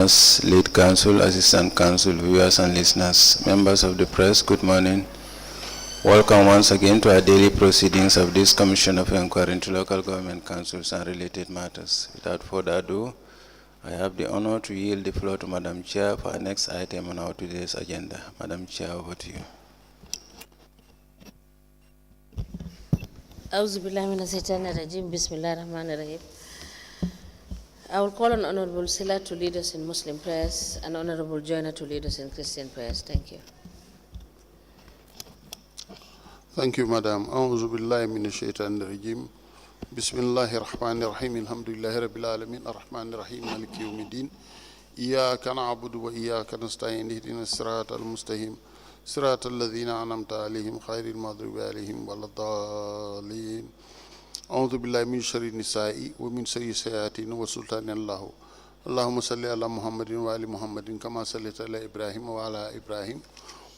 Lead Counsel, Assistant Counsel, viewers and listeners, members of the press, good morning. Welcome once again to our daily proceedings of this Commission of Inquiry into Local Government Councils and related matters. Without further ado, I have the honor to yield the floor to Madam Chair for our next item on our today's agenda. Madam Chair, over to you. Bismillahirrahmanirrahim. I will call on Honorable Sila to lead us in Muslim prayers and Honorable Joyner to lead us in Christian prayers. Thank you. Thank you, Madam. A'udhu billahi minash shaitanir rajim. Bismillahir rahmanir rahim. Alhamdulillahi rabbil alamin. Ar-rahmanir rahim. Maliki yawmiddin. Iyyaka na'budu wa iyyaka nasta'in. Ihdinas siratal mustaqim. Siratal ladzina an'amta 'alaihim ghairil maghdubi 'alaihim waladdallin. أعوذ بالله من شر النساء ومن شر الشياطين وسلطان الله اللهم صل على محمد وآل محمد كما صليت على إبراهيم وعلى إبراهيم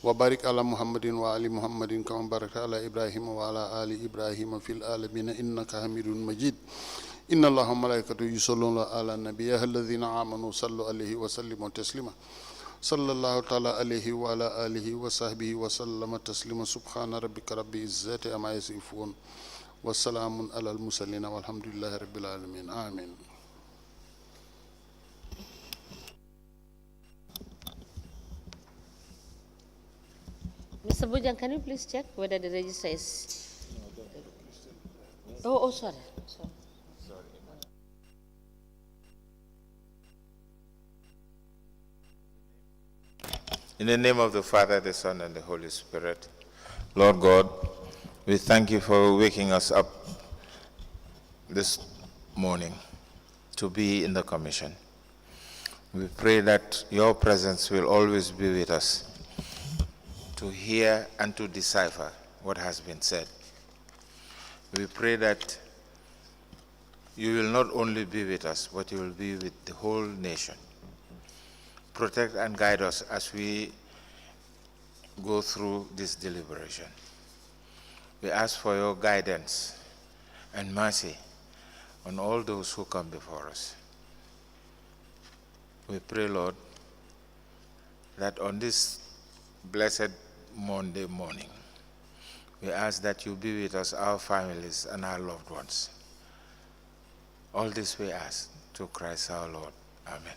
وبارك على محمد وآل محمد كما باركت على إبراهيم وعلى آل إبراهيم في العالمين إنك حميد مجيد إن الله وملائكته يصلون على النبي الذين آمنوا صلوا عليه وسلموا تسليما صلى الله تعالى عليه وعلى آله وصحبه وسلم تسليما سبحان ربك رب العزة عما يصفون والسلام على المرسلين والحمد لله رب العالمين آمين. Mr. Bujan, can you please check whether the register is... sorry. In the name of the Father, the Son, and the Holy Spirit, Lord God, we thank you for waking us up this morning to be in the commission. We pray that your presence will always be with us to hear and to decipher what has been said. We pray that you will not only be with us, but you will be with the whole nation. Protect and guide us as we go through this deliberation. We ask for your guidance and mercy on all those who come before us. We pray, Lord, that on this blessed Monday morning, we ask that you be with us, our families, and our loved ones. All this we ask through Christ our Lord. Amen.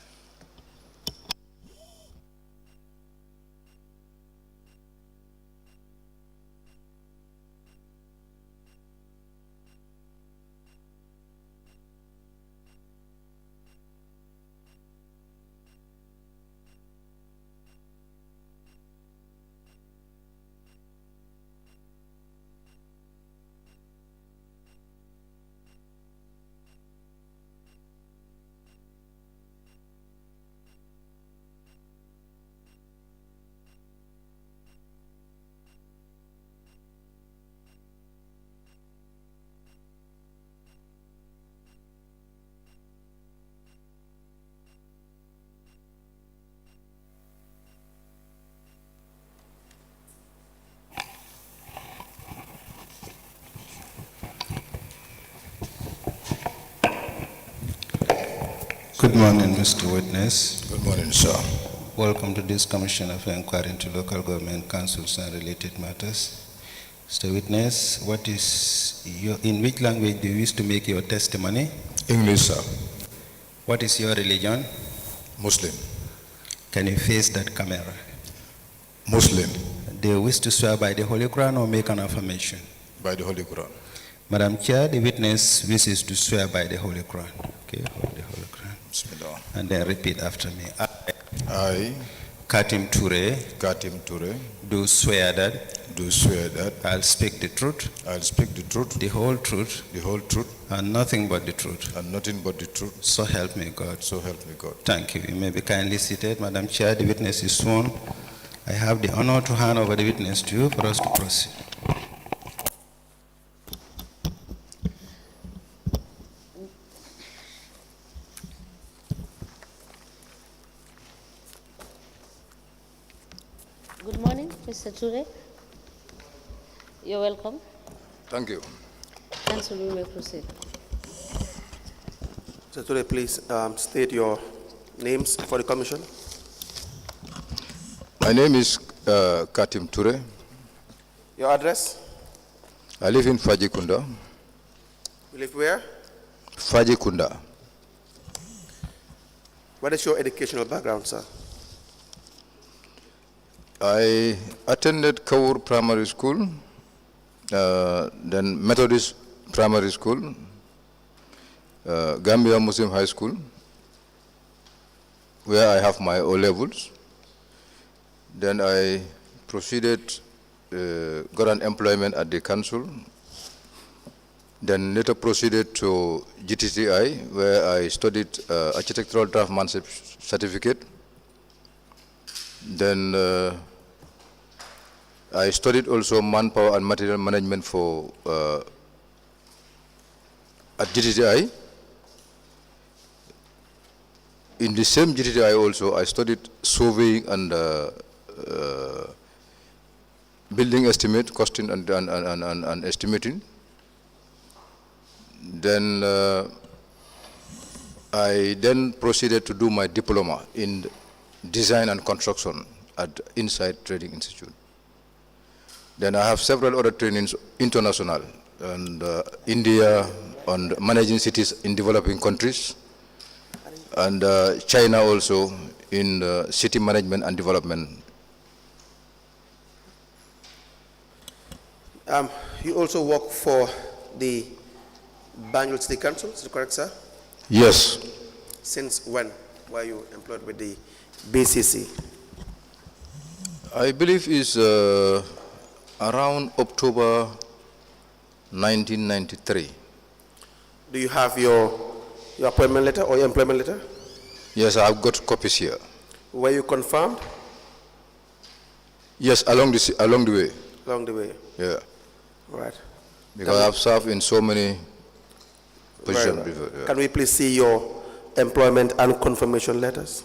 Good morning, Mr. Witness. Good morning, sir. Welcome to this Commission of Inquiry into Local Government Councils and related matters. Mr. Witness, in which language do you wish to make your testimony? English, sir. What is your religion? Muslim. Can you face that camera? Muslim. Do you wish to swear by the Holy Quran or make an affirmation? By the Holy Quran. Madam Chair, the witness wishes to swear by the Holy Quran. Okay, hold the Holy Quran. Bismillah. And then repeat after me. I, Katim Touray, Katim Touray, do swear that I'll speak the truth, the whole truth, and nothing but the truth. and nothing but the truth. So help me God. So help me God. Thank you. You may be kindly seated. Madam Chair, the witness is sworn. I have the honor to hand over the witness to you for us to proceed. Good morning, Mr. Touray. You're welcome. Thank you. Council, you may proceed. Mr. Touray, please state your Names for the commission? My name is Katim Touray. Your address? I live in Fajikunda. You live where? Fajikunda. What is your educational background, sir? I attended Kawur Primary School, then Methodist Primary School, Gambia Muslim High School, where I have my O-levels. Then I proceeded, got an employment at the council, then later proceeded to GTCI, where I studied architectural draftsmanship certificate. Then I studied also manpower and material management for at GTCI. In the same GTCI also, I studied surveying and building estimate, costing and estimating. Then I then proceeded to do my diploma in design and construction at Inside Trading Institute. Then I have several other trainings international, and India on managing cities in developing countries, and China also in city management and development. You also work for the Banjul City Council, is that correct, sir? Yes. Since when were you employed with the B.C.C? I believe it's around October 1993. Do you have your appointment letter or your employment letter? Yes, I've got copies here. Were you confirmed? Yes, along the way. Along the way? Yeah. Right. Because I've served in so many positions Right. before. Yeah. Can we please see your employment and confirmation letters?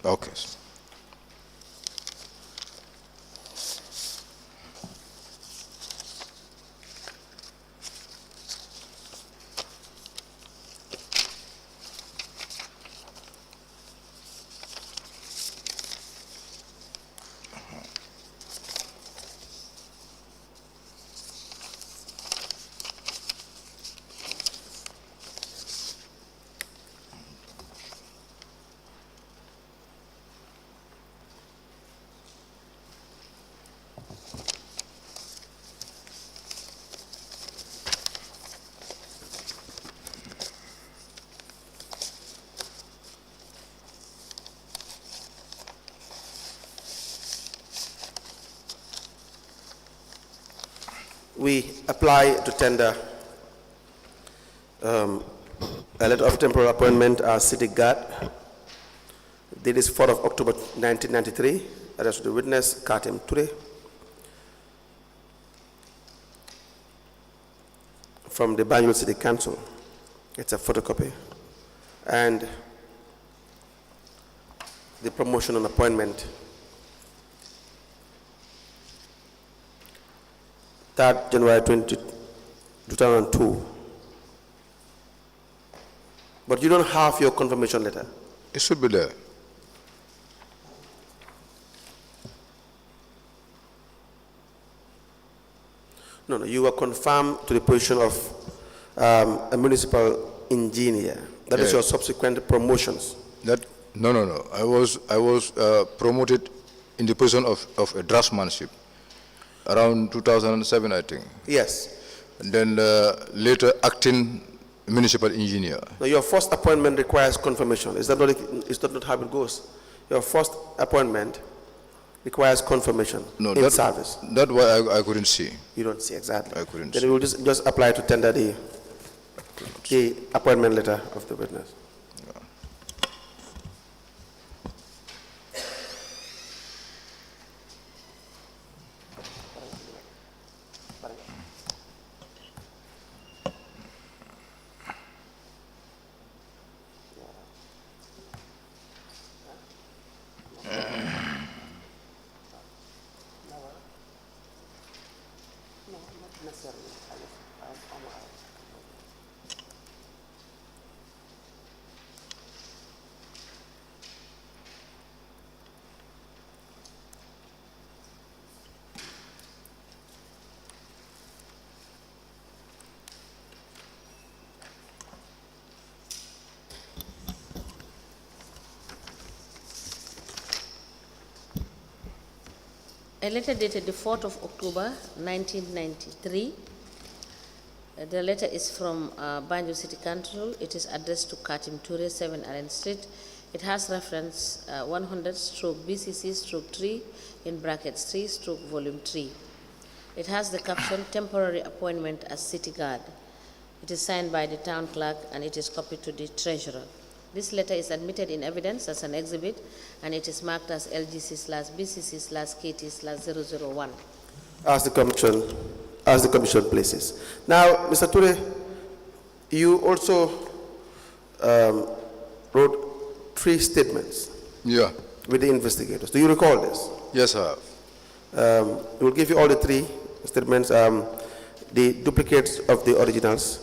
Okay. We apply to tender a letter of temporary appointment as city guard. Date is 4th of October 1993. Address to the witness, Katim Touray. From the Banjul City Council. It's a photocopy. And the promotion and appointment. 3rd January 2002. But you don't have your confirmation letter. It should be there. No, you were confirmed to the position of a municipal engineer. That is Yeah. your subsequent promotions. No. I was promoted in the position of a draftsmanship around 2007, I think. Yes. And then later acting municipal engineer. Now, your first appointment requires confirmation. Is that not how it goes? Your first appointment requires confirmation in service. That's why I couldn't see. You don't see exactly. I couldn't Then see. you will just apply to tender the appointment letter of the witness. A letter dated the 4th of October 1993. The letter is from Banjul City Council. It is addressed to Katim, Touray, 7 Allen Street. It has reference 100/B.C.C/3 in brackets 3/volume 3. It has the caption temporary appointment as city guard. It is signed by the town clerk and it is copied to the treasurer. This letter is admitted in evidence as an exhibit and it is marked as LGC/BCC/KT/001. As the commission places. Now, Mr. Touray, you also wrote 3 statements Yeah. with the investigators. Do you recall this? Yes, I have. We'll give you all the 3 statements, the duplicates of the originals.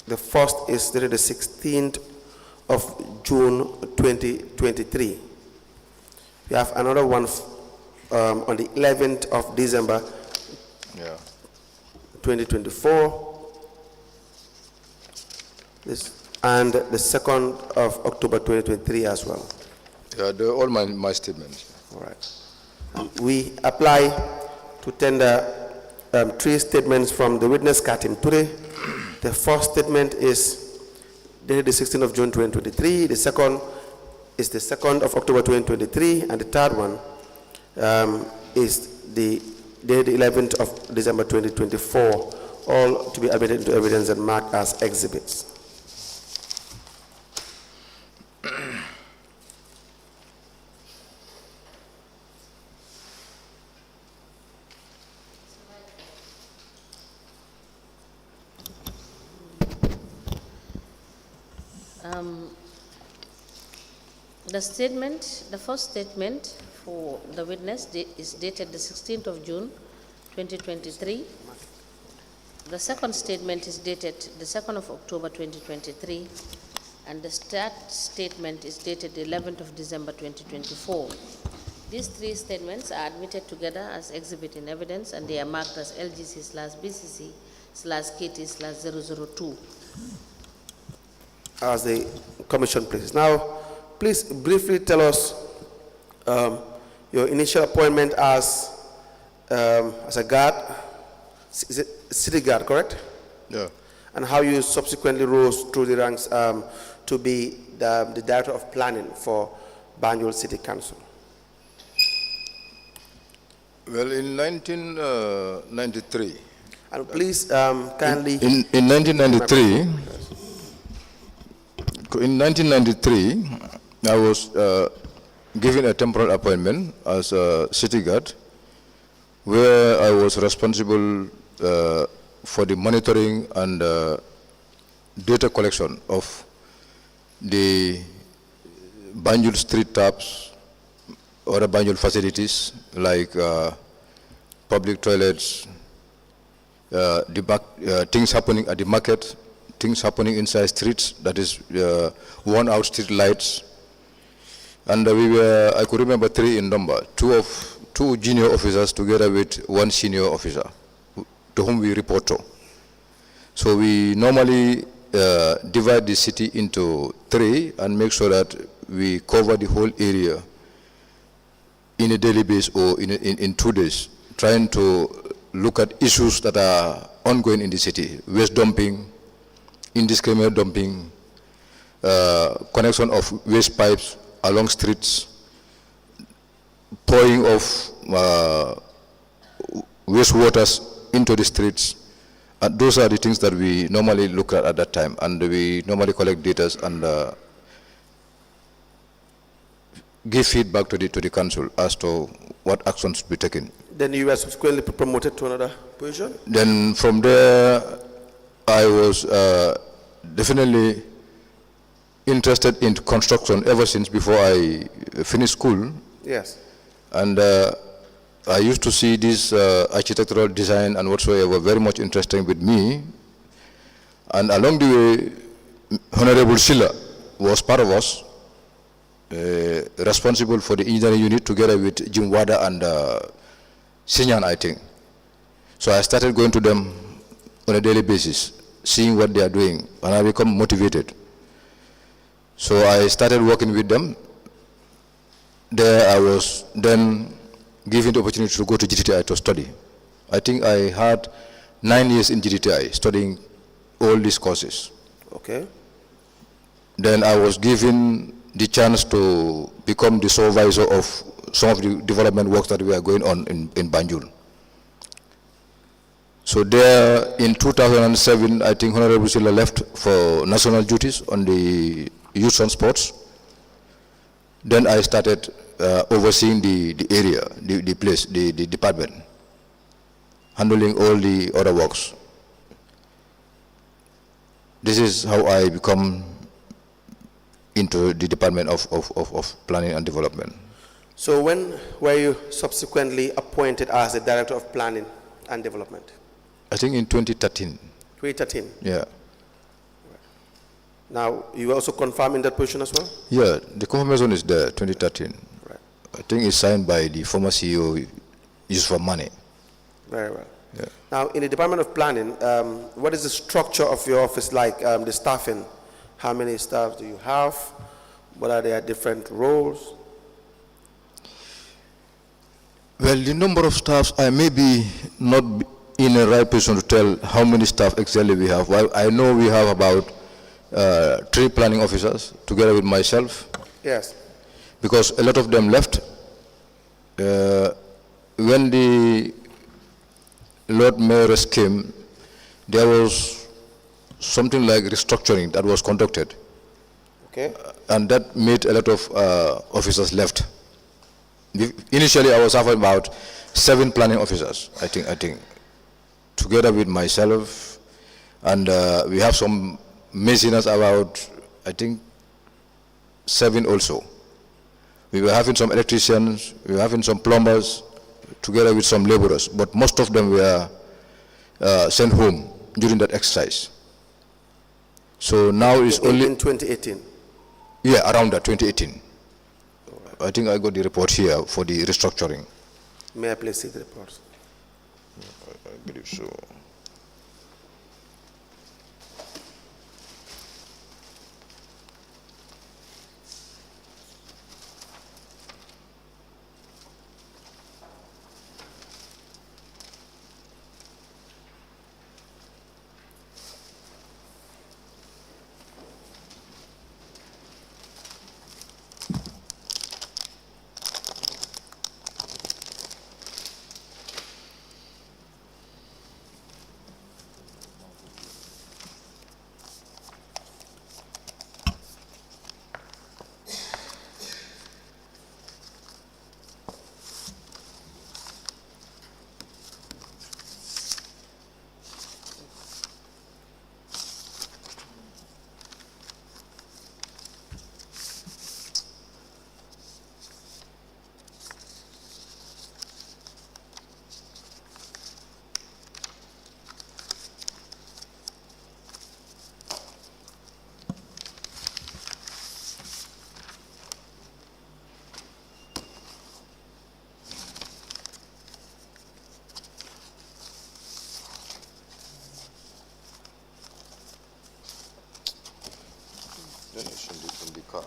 The first is dated the 16th of June 2023. We have another one on the 11th of December 2024. And the 2nd of October 2023 as well. Yeah, they're all my statements. All right. We apply to tender 3 statements from the witness Katim Touray. The first statement is dated the 16th of June 2023. The second is the 2nd of October 2023, and the third one is the dated the 11th of December 2024. All to be admitted into evidence and marked as exhibits. The first statement for the witness is dated the 16th of June 2023. The second statement is dated the 2nd of October 2023, and the third statement is dated the 11th of December 2024. These 3 statements are admitted together as exhibit in evidence, and they are marked as LGC/BCC/KT/002. As the commission places. Now, please briefly tell us your initial appointment as a guard, is it city guard, correct? Yeah. And how you subsequently rose through the ranks to be the director of planning for Banjul City Council. Well, in 1993. And please kindly. In 1993, I was given a temporary appointment as a city guard, where I was responsible for the monitoring and data collection of the Banjul street taps, other Banjul facilities like public toilets, things happening at the market, things happening inside streets, that is worn out street lights. And I could remember 3 in number, 2 junior officers together with 1 senior officer to whom we report to. So we normally divide the city into 3 and make sure that we cover the whole area in a daily basis or in 2 days, trying to look at issues that are ongoing in the city: waste dumping, indiscriminate dumping, connection of waste pipes along streets, pouring of wastewaters into the streets. And those are the things that we normally look at that time, and we normally collect data and give feedback to the council as to what actions to be taken. Then you were subsequently promoted to another position? Then from there, I was definitely interested in construction ever since before I finished school. Yes. And I used to see this architectural design and whatsoever very much interesting with me. And along the way, Honorable Silla was part of us, responsible for the engineering unit together with Jim Wada and Sinyan, I think. So I started going to them on a daily basis, seeing what they are doing, and I become motivated. So I started working with them. There I was then given the opportunity to go to GTI to study. I think I had 9 years in GTI studying all these courses. Okay. Then I was given the chance to become the supervisor of some of the development works that were going on in Banjul. So there in 2007, I think Honorable Silla left for national duties on the youth and sports. Then I started overseeing the area, the place, the department, handling all the other works. This is how I become into the Department of Planning and Development. So when were you subsequently appointed as the Director of Planning and Development? I think in 2013. 2013? Yeah. Now, you were also confirmed in that position as well? Yeah, the confirmation is there, 2013. Right. I think it's signed by the former CEO, Yusuf Mane. Very well. Yeah. Now, in the Department of Planning, what is the structure of your office like, the staffing? How many staff do you have? What are their different roles? Well, the number of staffs, I may be not in a right position to tell how many staff exactly we have. Well, I know we have about 3 planning officers together with myself. Yes. Because a lot of them left. When the Lord Mayoress came, there was something like restructuring that was conducted. Okay. And that made a lot of officers left. Initially, I was having about 7 planning officers, I think, together with myself, and we have some masoners about, I think, 7 also. We were having some electricians, we were having some plumbers, together with some laborers, but most of them were sent home during that exercise. So now it's only... In 2018? Yeah, around that, 2018. I think I got the report here for the restructuring. May I please see the report? I believe so. Then it's in the car.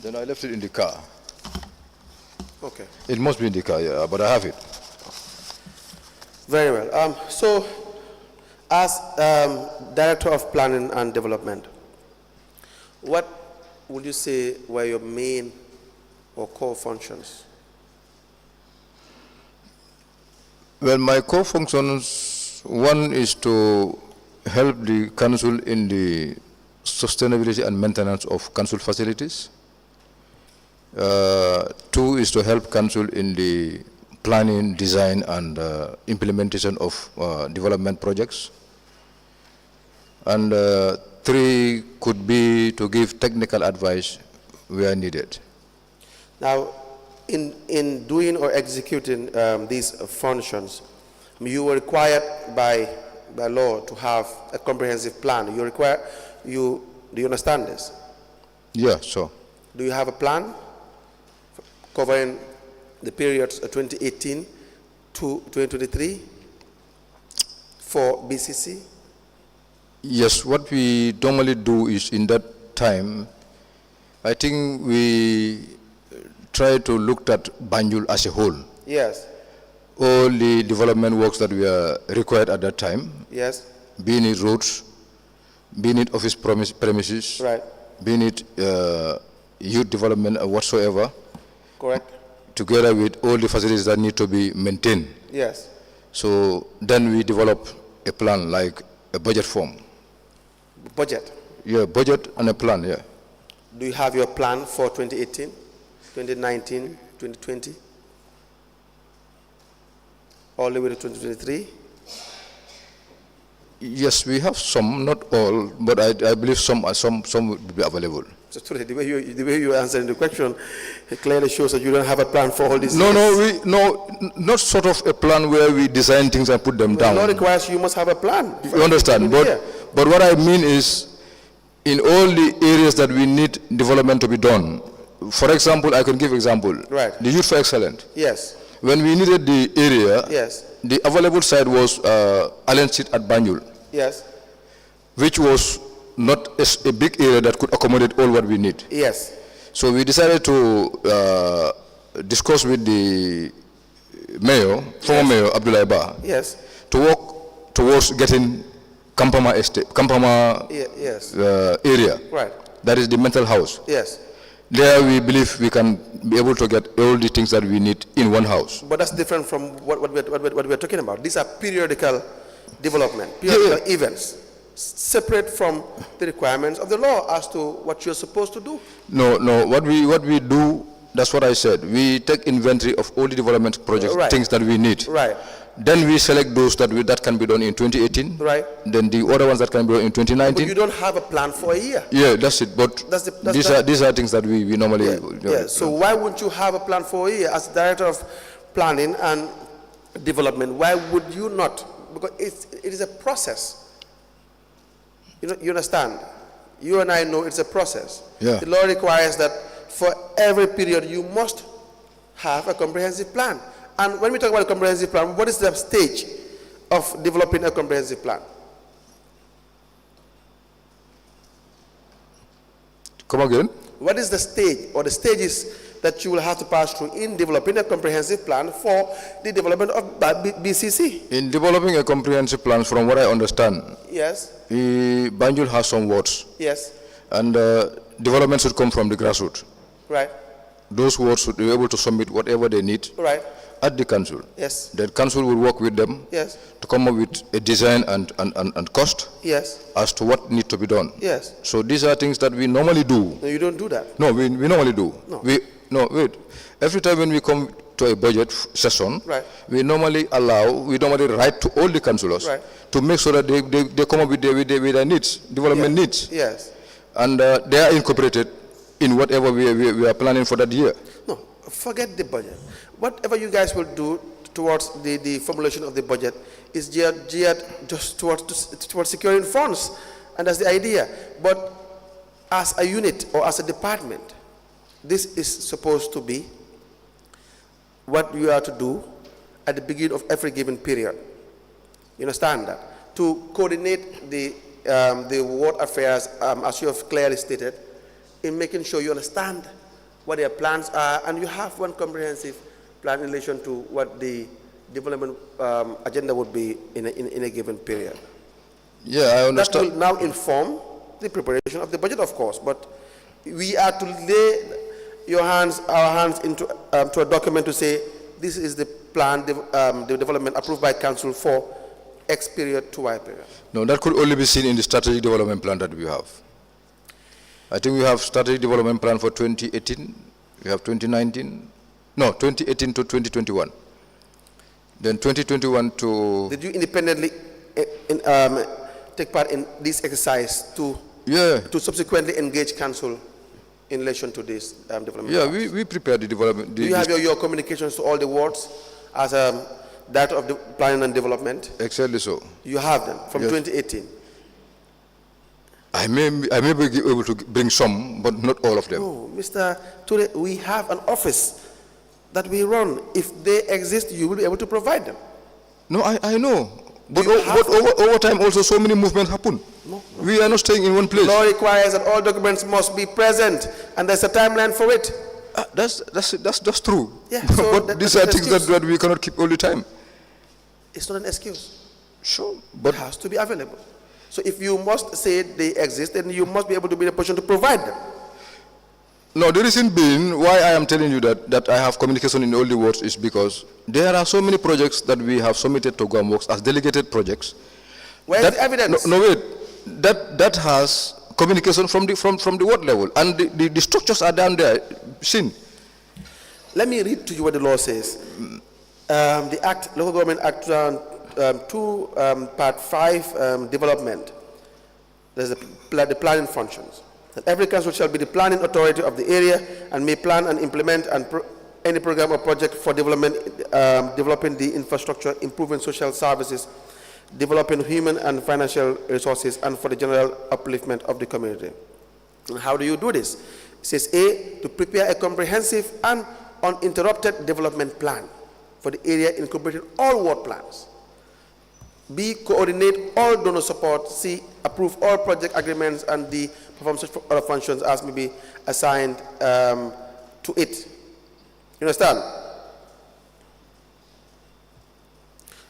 Then I left it in the car. Okay. It must be in the car, yeah, but I have it. Very well. So, as Director of Planning and Development, what would you say were your main or core functions? Well, my core functions, one is to help the council in the sustainability and maintenance of council facilities. 2 is to help council in the planning, design, and implementation of development projects. And 3 could be to give technical advice where needed. Now, in doing or executing these functions, you were required by law to have a comprehensive plan. Do you understand this? Yeah, so. Do you have a plan covering the period 2018 to 2023 for B.C.C? Yes, what we normally do is in that time, I think we try to look at Banjul as a whole. Yes. All the development works that we are required at that time, Yes. being it roads, being it office premises, Right. being it youth development or whatsoever, Correct. together with all the facilities that need to be maintained. Yes. So then we develop a plan, like a budget form. Budget. Yeah, budget and a plan, yeah. Do you have your plan for 2018, 2019, 2020? All the way to 2023? Yes, we have some, not all, but I believe some will be available. So today, the way you are answering the question, it clearly shows that you don't have a plan for all these No, years. not sort of a plan where we design things and put them The down. law requires you must have a plan. You understand? But what I mean is, in all the areas that we need development to be done, for example, I can give example. Right. The Youth for Excellence. Yes. When we needed the area, Yes. the available site was Allen Street at Banjul, Yes. which was not a big area that could accommodate all what we need. Yes. So we decided to discuss with the mayor, former mayor Abdullah Ba, Yes. to work towards getting Kampama estate, Kampama Yes. area. Right. That is the mental house. Yes. There we believe we can be able to get all the things that we need in one house. But that's different from what we're talking about. These are periodical development, periodical events, separate from the requirements of the law as to what you're supposed to do. No, what we do, that's what I said. We take inventory of all the development projects, Right. things that we need. Right. Then we select those that can be done in 2018. Right. Then the other ones that can be done in But 2019. you don't have a plan for a year. Yeah, that's it. But these are things that we normally. Yeah. So why wouldn't you have a plan for a year as director of planning and development? Why would you not? Because it is a process. You understand? You and I know it's a process. Yeah. The law requires that for every period you must have a comprehensive plan. And when we talk about a comprehensive plan, what is the stage of developing a comprehensive plan? Come again? What is the stage or the stages that you will have to pass through in developing a comprehensive plan for the development of B.C.C? In developing a comprehensive plan, from what I understand, Yes. Banjul has some wards, Yes. and development should come from the grassroots. Right. Those wards should be able to submit whatever they need Right. at the council. Yes. The council will work with them Yes. to come up with a design and cost Yes. as to what needs to be done. Yes. So these are things that we normally do. No, you don't do that. No, we normally do. No. Wait. Every time when we come to a budget session, Right. we normally write to all the councillors Right. to make sure that they come up with their needs, development needs. Yes. And they are incorporated in whatever we are planning for that year. No, forget the budget. Whatever you guys will do towards the formulation of the budget is geared just towards securing funds, and that's the idea. But as a unit or as a department, this is supposed to be what you are to do at the beginning of every given period. You understand that? To coordinate the ward affairs, as you have clearly stated, in making sure you understand what their plans are, and you have one comprehensive plan in relation to what the development agenda would be in a given period. Yeah, I understand. That will now inform the preparation of the budget, of course, but we are to lay our hands into to a document to say this is the plan, the development approved by council for X period to Y period. No, that could only be seen in the strategic development plan that we have. I think we have strategic development plan for 2018, we have 2019, no, 2018 to 2021. Then 2021 to... Did you independently take part in this exercise to subsequently engage council in relation to this development? Yeah, we prepared the development. Do you have your communications to all the wards as that of the planning and development? Exactly so. You have them from 2018? I may be able to bring some, but not all of them. No, Mr. Touray, we have an office that we run. If they exist, you will be able to provide them. No, I know. But, You have over time also so many movements happen. No. We are not staying in one place. Law requires that all documents must be present, and there's a timeline for it. That's true. Yeah, so but these are things that we cannot keep all the time. It's not an excuse. Sure. It But has to be available. So if you must say they exist, then you must be able to be in a position to provide them. no, the reason being why I am telling you that I have communication in all the words is because there are so many projects that we have submitted to GOMWORKS as delegated projects. Where is the evidence? No, wait. That has communication from the ward level, and the structures are down there. Seen. Let me read to you what the law says. The Act, Local Government Act 2, Part 5, Development. There's the planning functions. That every council shall be the planning authority of the area and may plan and implement any program or project for development, developing the infrastructure, improving social services, developing human and financial resources, and for the general upliftment of the community. And how do you do this? It says A, to prepare a comprehensive and uninterrupted development plan for the area incorporating all ward plans. B, coordinate all donor support. C, approve all project agreements and perform such other functions as may be assigned to it. You understand?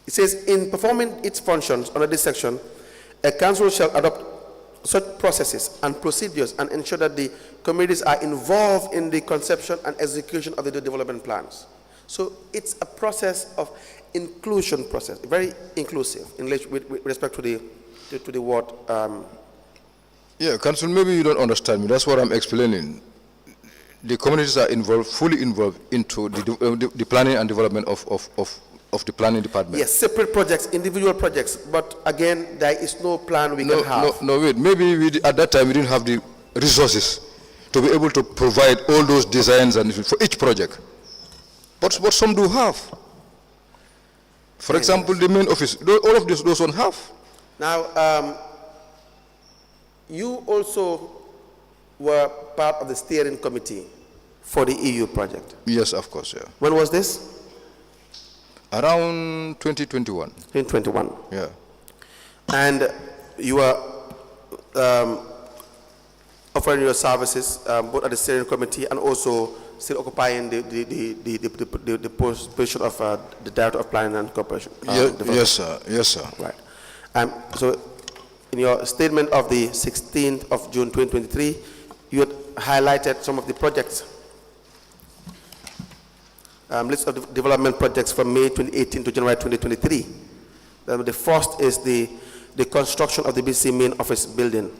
It says, in performing its functions under this section, a council shall adopt such processes and procedures and ensure that the communities are involved in the conception and execution of the development plans. So it's a process of inclusion process, very inclusive with respect to the ward. Yeah, Council, maybe you don't understand me. That's what I'm explaining. The communities are involved, fully involved into the planning and development of the planning department. Yes, separate projects, individual projects, but again, there is no plan we can have. No, wait. Maybe at that time we didn't have the resources to be able to provide all those designs and for each project. But some do have. For example, the main office, all of those ones have. Now, you also were part of the steering committee for the EU project. Yes, of course, yeah. When was this? Around 2021. 2021. Yeah. And you were offering your services both at the steering committee and also still occupying the position of the Director of Planning and Cooperation. Yes, sir. Yes, sir. Right. So, in your statement of the 16th of June 2023, you had highlighted some of the projects, list of the development projects from May 2018 to January 2023. The first is the construction of the B.C.C main office building.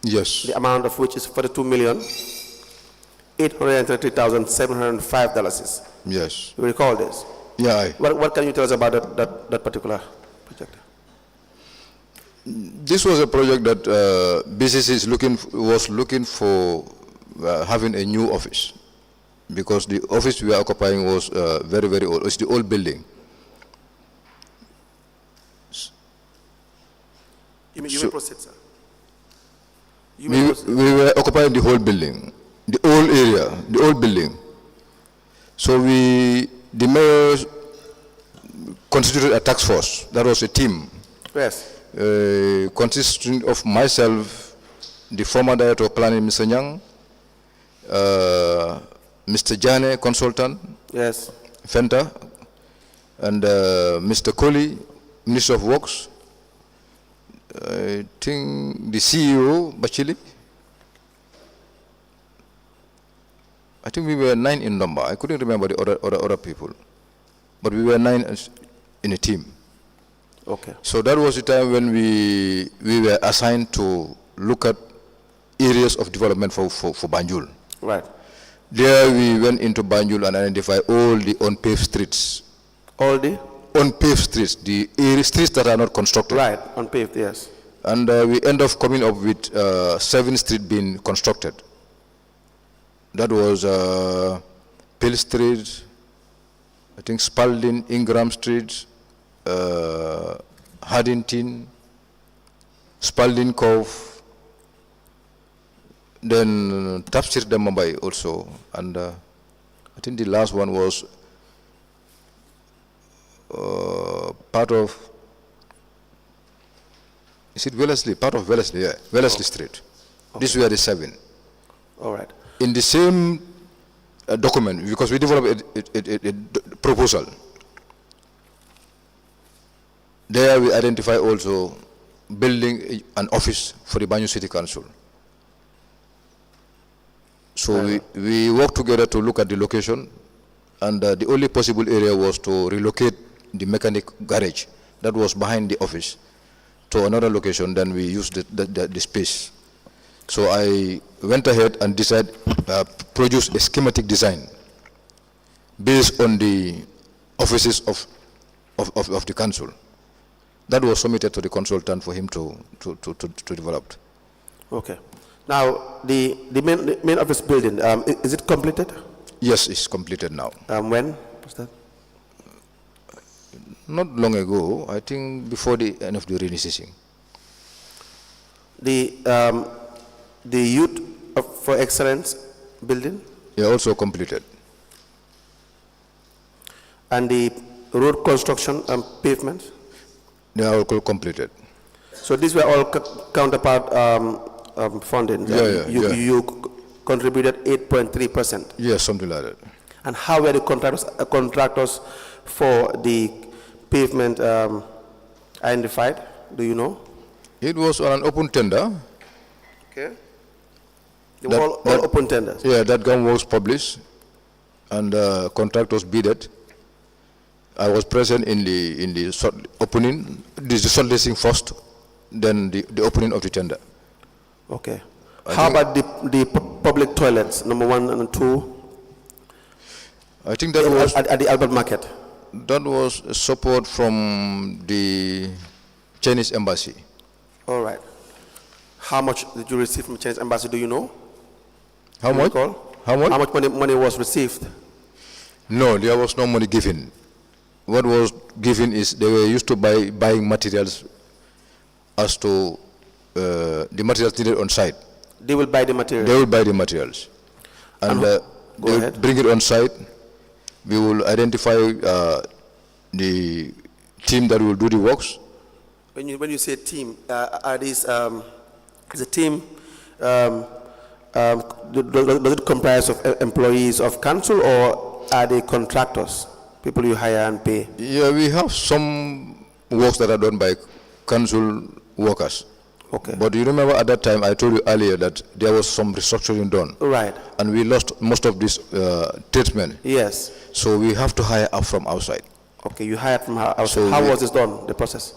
Yes. The amount of which is $42,833,705. Yes. You recall this? Yeah. What can you tell us about that particular project? This was a project that B.C.C was looking for having a new office, because the office we are occupying was very, very old. It's the old building. You may proceed, sir. We were occupying the whole building, the old area, the old building. So the mayor constituted a task force. That was a team. Yes. Consisting of myself, the former Director of Planning, Mr. Nyang, Mr. Jane, consultant, Yes. Fenta, and Mr. Kohli, Minister of Works, I think the CEO, Bachili. I think we were 9 in number. I couldn't remember the other people, but we were 9 in a team. Okay. So that was the time when we were assigned to look at areas of development for Banjul. Right. There we went into Banjul and identified all the unpaved streets. All the? Unpaved streets, the streets that are not constructed. Right, unpaved, yes. And we end up coming up with 7 streets being constructed. That was Pill Street, I think Spalding, Ingram Street, Haddington, Spalding Cove, then Tapsir de Mumbai also, and I think the last one was part of, is it Wellesley? Part of Wellesley, yeah, Wellesley Street. Okay. These were the 7. All right. In the same document, because we developed a proposal, there we identify also building an office for the Banjul City Council. So we worked together to look at the location, and the only possible area was to relocate the mechanic garage that was behind the office to another location. Then we used the space. So I went ahead and decided, produce a schematic design based on the offices of the council. That was submitted to the consultant for him to develop. Okay. Now, the main office building, is it completed? Yes, it's completed now. When was that? Not long ago, I think before the end of the rainy season. The Youth for Excellence building? Yeah, also completed. And the road construction and pavement? They are all completed. So these were all counterpart funding? You contributed 8.3%? Yes, something like that. And how were the contractors for the pavement identified? Do you know? It was on an open tender. Okay. They were all open tenders? Yeah, that GAM was published, and contractors bidded. I was present in the opening, the shortlisting first, then the opening of the tender. Okay. How about the public toilets, number 1 and 2? I think that was at the Albert Market. That was support from the Chinese embassy. All right. How much did you receive from Chinese embassy? Do you know? How much? How much money was received? No, there was no money given. What was given is they were used to buying materials as to the materials needed on site. They will buy the materials? They will buy the materials. And they will bring it on site. We will identify the team that will do the works. When you say team, are these, is a team, does it comprise of employees of council, or are they contractors? People you hire and pay? Yeah, we have some works that are done by council workers. Okay. But you remember at that time I told you earlier that there was some restructuring done. Right. And we lost most of these tradesmen. Yes. So we have to hire up from outside. Okay, you hired from outside. So how was this done, the process?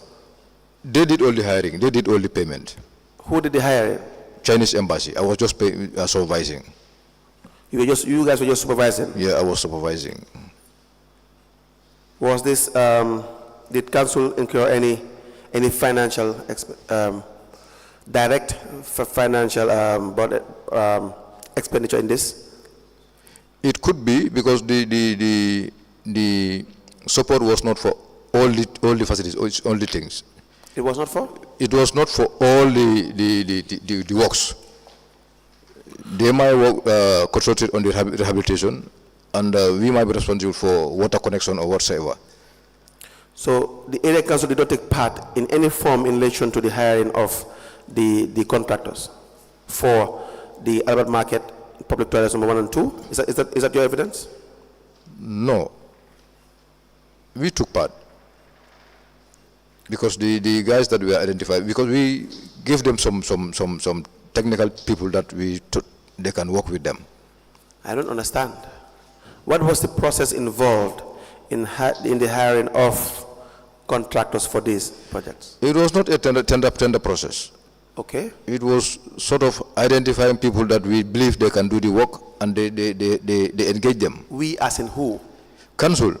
They did all the hiring. They did all the payment. Who did the hiring? Chinese embassy. I was just supervising. You guys were just supervising? Yeah, I was supervising. Was this, did council incur any financial, direct financial expenditure in this? It could be, because the support was not for all the facilities, it's only things. It was not for? It was not for all the works. They might work concentrate on the rehabilitation, and we might be responsible for water connection or whatsoever. So the area council did not take part in any form in relation to the hiring of the contractors for the Albert Market public toilets number 1 and 2? Is that your evidence? No. We took part. Because the guys that we identified, because we give them some technical people that they can work with them. I don't understand. What was the process involved in the hiring of contractors for these projects? It was not a tender process. Okay. It was sort of identifying people that we believe they can do the work, and they engage them. We as in who? Council.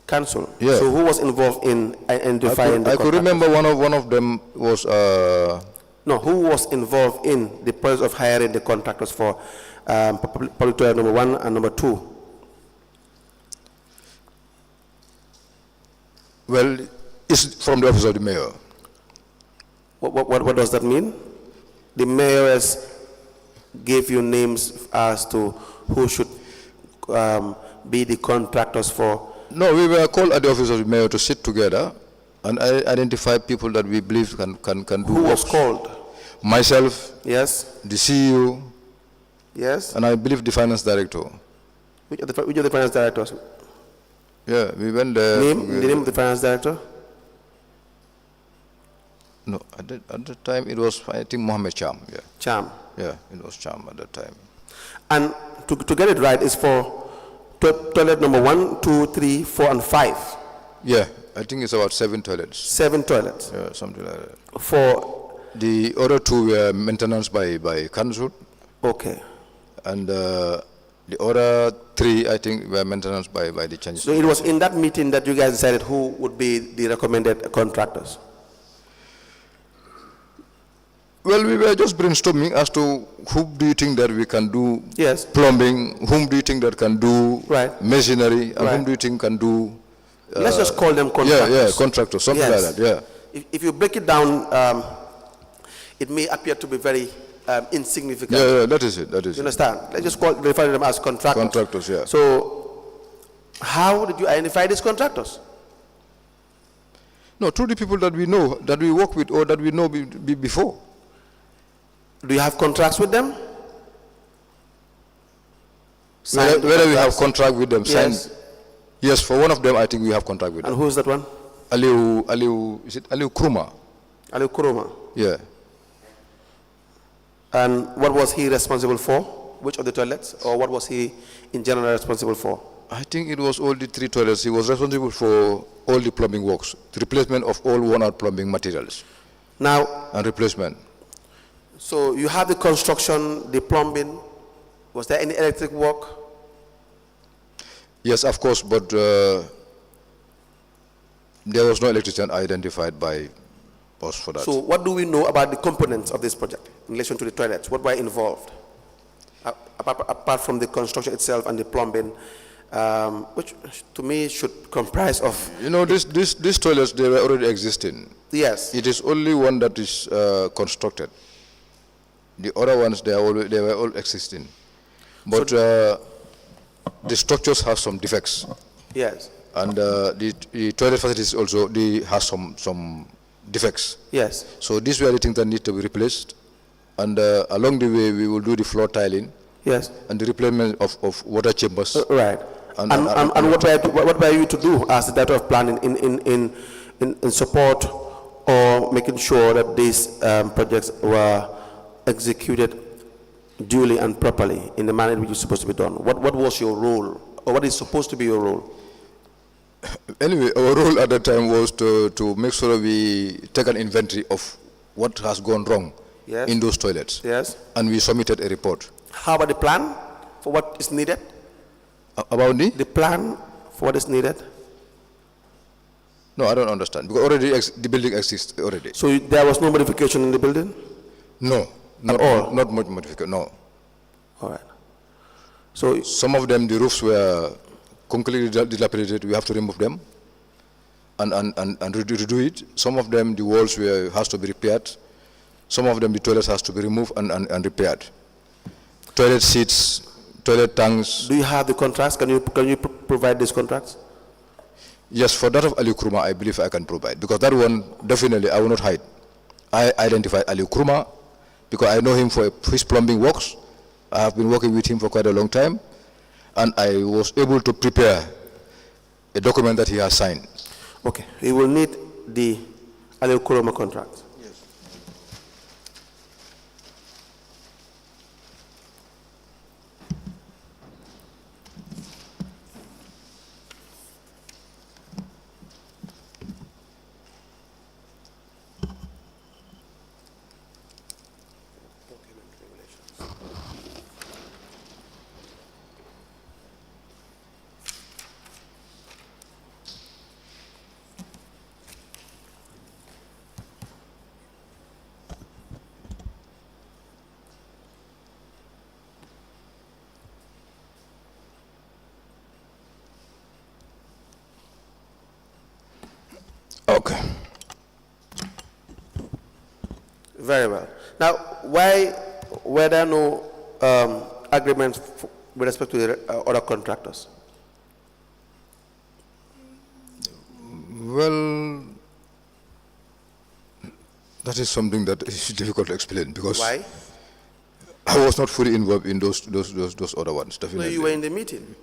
Council. Yeah. So who was involved in identifying the I could remember one of them was. No, who was involved in the process of hiring the contractors for public toilet number 1 and number 2? Well, it's from the office of the mayor. What does that mean? The mayor gave you names as to who should be the contractors for? No, we were called at the office of the mayor to sit together and identify people that we believe can do. Who was called? Myself, Yes. the CEO, Yes. and I believe the finance director. Which of the finance directors? Yeah, we went there. The name of the finance director? No, at the time it was, I think, Mohammed Cham. Yeah. Cham. Yeah, it was Cham at that time. And to get it right is for toilet number 1, 2, 3, 4, and 5. Yeah, I think it's about 7 toilets. 7 toilets. Yeah, something like that. For, The other 2 were maintenance by council, okay. and the other 3, I think, were maintenance by the Chinese. So it was in that meeting that you guys decided who would be the recommended contractors? Well, we were just brainstorming as to who do you think that we can do Yes. plumbing, whom do you think that can do Right. masonry, and Right. whom do you think can do... Let's just call them contractors. Yeah, contractors, something Yes. like that, yeah. If you break it down, it may appear to be very insignificant. Yeah, that is it, You understand? Let's just refer to them as contractors. Contractors, yeah. So, how did you identify these contractors? No, through the people that we know, that we work with, or that we know before. Do you have contracts with them? Signed Whether we have contracts? contract with them, signed. Yes. Yes, for one of them, I think we have contract with And them. who is that one? Is it Aliu Kruma? Ali Kuruma. Yeah. And what was he responsible for? Which of the toilets? Or what was he in general responsible for? I think it was all the 3 toilets. He was responsible for all the plumbing works, the replacement of all worn-out plumbing materials, Now, and replacement. so you have the construction, the plumbing. Was there any electric work? Yes, of course, but there was no electrician identified by us for that. So what do we know about the components of this project in relation to the toilets? What were involved? Apart from the construction itself and the plumbing, which to me should comprise of... You know, these toilets, they were already existing. Yes. It is only one that is constructed. The other ones, they were all existing. But the structures have some defects. Yes. And the toilet facilities also, they have some defects. Yes. So these were the things that need to be replaced. And along the way, we will do the floor tiling. Yes. And the replacement of water chambers. Right. And what were you to do as the director of planning in support or making sure that these projects were executed duly and properly in the manner in which it's supposed to be done? What was your role, or what is supposed to be your role? Anyway, our role at that time was to make sure we take an inventory of what has gone wrong Yes. in those toilets. Yes. And we submitted a report. How about the plan for what is needed? About The plan for what is needed? No, I don't understand. Because already the building exists already. So there was no modification in the building? No, not all? Not much modification, no. All right. So Some of them, the roofs were completely dilapidated. We have to remove them and redo it. Some of them, the walls has to be repaired. Some of them, the toilets has to be removed and repaired. Toilet seats, toilet tanks. do you have the contracts? Can you provide these contracts? Yes, for that of Ali Kruma, I believe I can provide. Because that one, definitely, I will not hide. I identified Ali Kruma because I know him for his plumbing works. I have been working with him for quite a long time. And I was able to prepare a document that he has signed. Okay. We will need the Ali Kuroma contract. Okay. Very well. Now, why were there no agreements with respect to the other contractors? Well, that is something that is difficult to explain because Why? I was not fully involved in those other ones, No, definitely. you were in the meeting.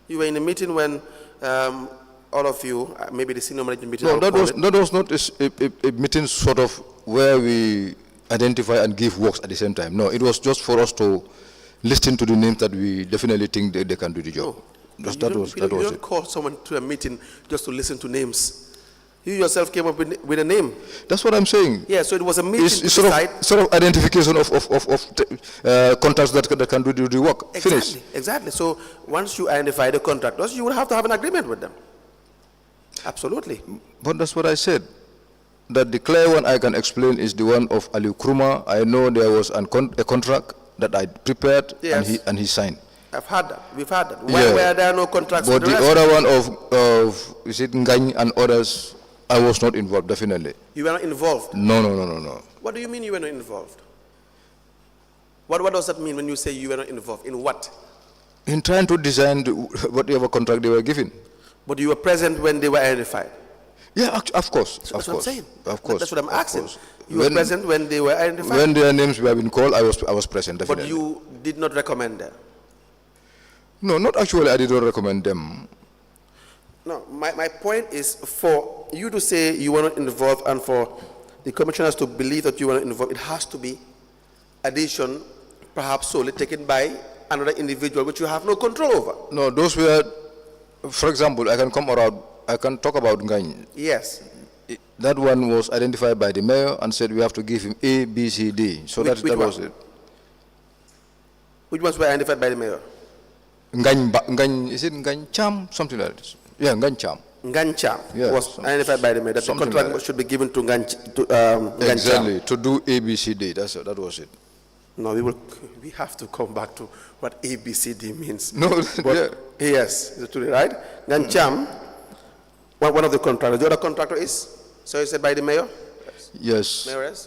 You were in the meeting when all of you, maybe the senior management meeting. No, that was not a meeting sort of where we identify and give works at the same time. No, it was just for us to listen to the names that we definitely think they can do the job. No, That was you don't it. call someone to a meeting just to listen to names. You yourself came up with a name. That's what I'm saying. Yeah, so it was a meeting to It's sort decide. of identification of contracts that can do the work. Exactly, Finish. exactly. So once you identify the contractors, you will have to have an agreement with them. Absolutely. But that's what I said. That the clear one I can explain is the one of Ali Kruma. I know there was a contract that I prepared Yes. and he signed. I've had that. We've had that. Yeah. Why were there no contracts But with the the rest? other one of is it Ngany and others, I was not involved, definitely. You were not involved. No. What do you mean you were not involved? What does that mean when you say you were not involved? In what? In trying to design whatever contract they were given. But you were present when they were identified. Yeah, of course. That's what I'm saying. Of course. That's what I'm of asking. course. You were present when they were identified. When their names were being called, I was present, But definitely. you did not recommend them. No, not actually. I did not recommend them. No, my point is for you to say you were not involved and for the commissioners to believe that you were not involved, it has to be addition, perhaps solely taken by another individual which you have no control over. No, those were, for example, I can talk about Ngany. Yes. That one was identified by the mayor and said we have to give him A, B, C, D. So Which that was one? it. Which ones were identified by the mayor? Ngany, is it Ngany Cham? Something like this. Yeah, Ngany Cham. Ngancha Yeah, was identified by the mayor that the something contract like that. should be given to Ngancha. Exactly, to do A, B, C, D. That was it. No, we have to come back to what ABCD means. No, But yeah. yes, is it right? Ngancham, one of the contractors. The other contractor is, so you said by the mayor? Yes. Mayor is?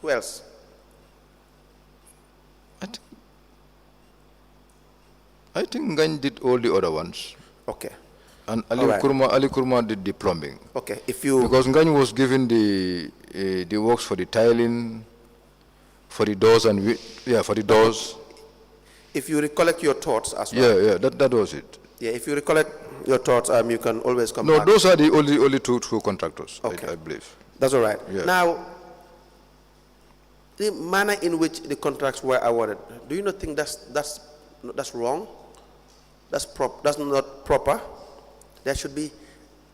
Who else? I think Ngany did all the other ones. Okay. And All right. Ali Kurma did the plumbing. Okay, if you... Because Ngany was given the works for the tiling, for the doors for the doors. If you recollect your thoughts as well. Yeah, that was it. Yeah, if you recollect your thoughts, you can always come No, back. those are the only two contractors, Okay. I believe. That's all right. Yeah. Now, the manner in which the contracts were awarded, do you not think that's wrong? That's not proper? There should be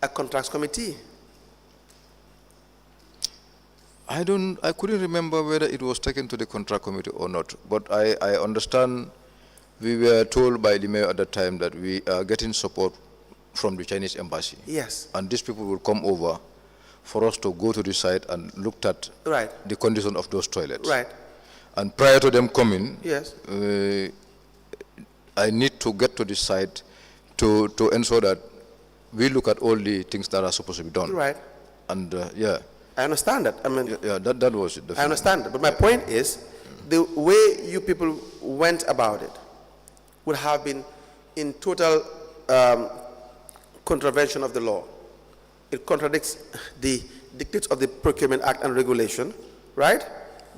a contracts committee. I couldn't remember whether it was taken to the contract committee or not, but I understand we were told by the mayor at the time that we are getting support from the Chinese embassy. Yes. And these people will come over for us to go to the site and look at Right. the condition of those toilets. Right. And prior to them coming, Yes. I need to get to the site to ensure that we look at all the things that are supposed to be done. Right. And yeah. I understand that. I mean, Yeah, that was it. I understand that. But my point is, the way you people went about it would have been in total contravention of the law. It contradicts the dictates of the Procurement Act and Regulation, right?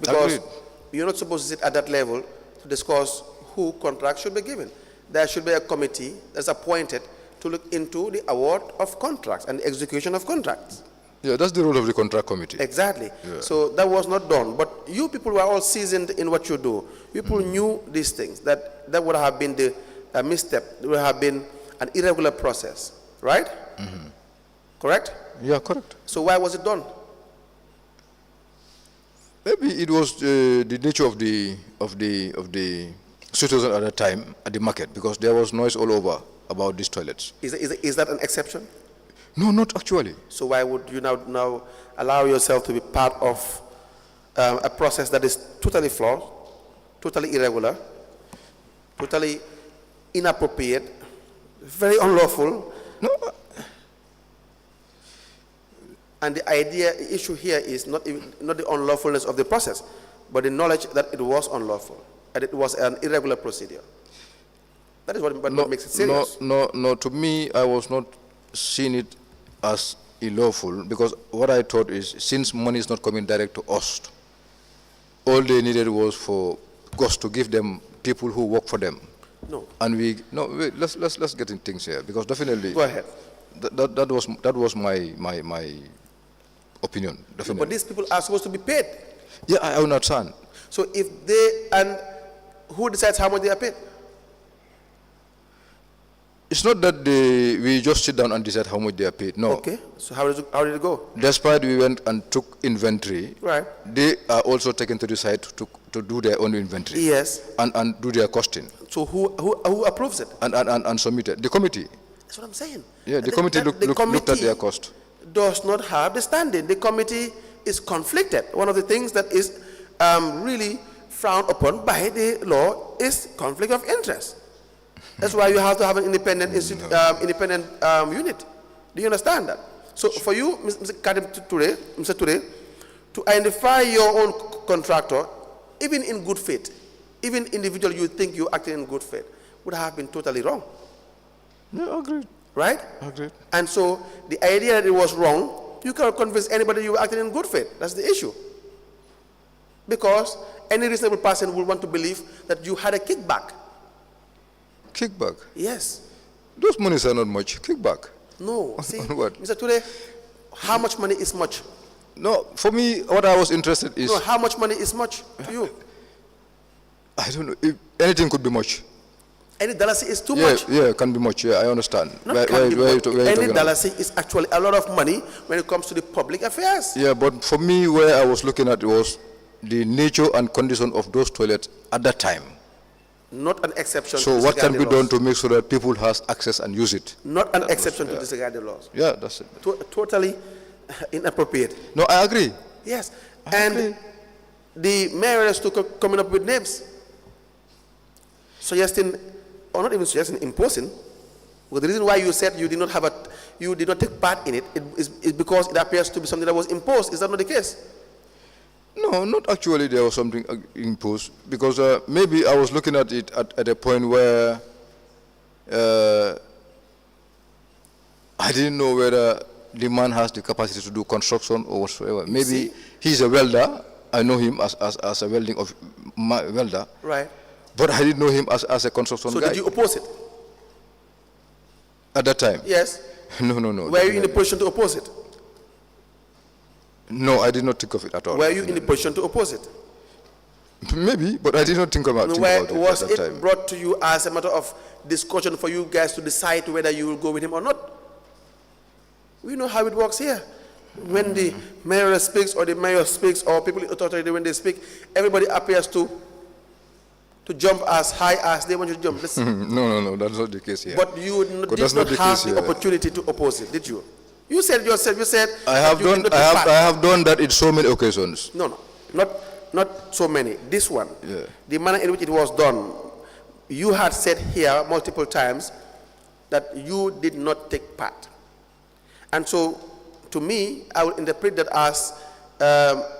Because Agreed. you're not supposed to sit at that level to discuss who contracts should be given. There should be a committee that's appointed to look into the award of contracts and the execution of contracts. Yeah, that's the role of the contract committee. Exactly. Yeah. So that was not done. But you people were all seasoned in what you do. You people knew these things, that would have been a misstep. It would have been an irregular process, right? Correct? Yeah, correct. So why was it done? Maybe it was the nature of the situation at the time at the market, because there was noise all over about these toilets. Is that an exception? No, not actually. So why would you now allow yourself to be part of a process that is totally flawed, totally irregular, totally inappropriate, very unlawful? No. And the issue here is not the unlawfulness of the process, but the knowledge that it was unlawful, and it was an irregular procedure. That is what makes it serious. No, to me, I was not seeing it as unlawful, because what I thought is, since money is not coming direct to us, all they needed was for us to give them people who work for them. No. And wait, let's get in things here, because definitely. Go ahead. That was my opinion. Definitely. But these people are supposed to be paid. Yeah, I understand. So if they, and who decides how much they are paid? It's not that we just sit down and decide how much they are paid. No. Okay. So how did it go? Despite we went and took inventory, Right. they are also taken to the site to do their own inventory. Yes. And do their costing. So who approves it? And submit it. The committee. That's what I'm saying. Yeah, the committee looked at their cost. Does not have the standing. The committee is conflicted. One of the things that is really frowned upon by the law is conflict of interest. That's why you have to have an independent unit. Do you understand that? So for you, Mr. Katim Touray, to identify your own contractor, even in good faith, even individual you think you acted in good faith, would have been totally wrong. Yeah, agreed. Right? Agreed. And so the idea that it was wrong, you cannot convince anybody you acted in good faith. That's the issue. Because any reasonable person would want to believe that you had a kickback. Kickback? Yes. Those monies are not much. Kickback? No. See, What? Mr. Touray, how much money is much? No, for me, what I was interested is... No, how much money is much to you? I don't know. If anything could be much. Any dollar is too much. Yeah, can be much. Yeah, I understand. Any dollar is actually a lot of money when it comes to the public affairs. Yeah, but for me, where I was looking at was the nature and condition of those toilets at that time. Not an exception. So what can be done to make sure that people has access and use it? Not an exception to disregard the laws. Yeah, that's it. Totally inappropriate. No, I agree. Yes. I agree. The mayor is coming up with names, suggesting, or not even suggesting, imposing. Well, the reason why you said you did not take part in it is because it appears to be something that was imposed. Is that not the case? No, not actually. There was something imposed, because maybe I was looking at it at a point where I didn't know whether the man has the capacity to do construction or whatsoever. Maybe he's a welder. I know him as a welder. Right. But I didn't know him as a construction guy. So did you oppose it? At that time? Yes. No. Were you in the position to oppose it? No, I did not think of it at all. Were you in the position to oppose it? Maybe, but I did not think about it Was at that time. it brought to you as a matter of discussion for you guys to decide whether you will go with him or not? We know how it works here. When the mayor speaks, or the mayor speaks, or people in authority, when they speak, everybody appears to jump as high as they want you to jump. No, that's not the case here. But you did not have the opportunity to oppose it, did you? You said yourself. You said I have done that in so many occasions. No, not so many. This one, yeah. The manner in which it was done, you had said here multiple times that you did not take part, and so to me, I would interpret that as that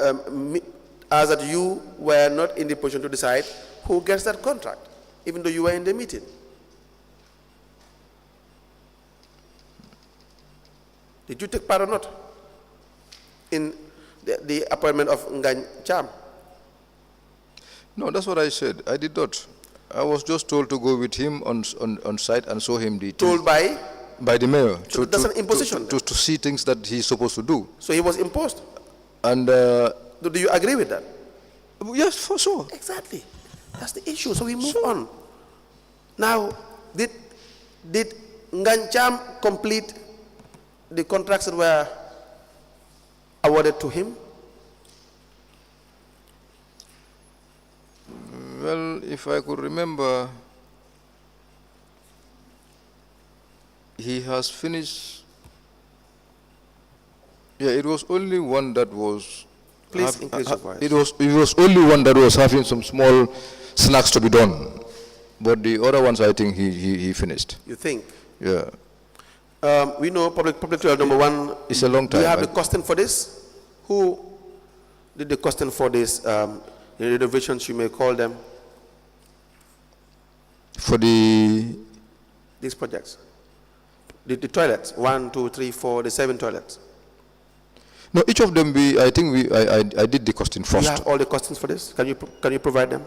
you were not in the position to decide who gets that contract, even though you were in the meeting. Did you take part or not in the appointment of Ngan Cham? No, that's what I said. I did not. I was just told to go with him on site and show him the... Told by? By the mayor. So that's an imposition. To see things that he's supposed to do. So he was imposed? And... do you agree with that? Yes, for sure. Exactly. That's the issue. So we move on. Now, did Ngan Cham complete the contracts that were awarded to him? Well, if I could remember, he has finished. Yeah, it was only one that was. Please increase your voice. It was only one that was having some small snacks to be done, but the other ones I think he finished. You think? Yeah. We know public toilet number 1. It's a long time. Do you have the costing for this? Who did the costing for this? The renovations, you may call them. For the these projects? The toilets, 1, 2, 3, 4, the 7 toilets. no, each of them I did the costing Do first. you have all the costings for this? Can you provide them?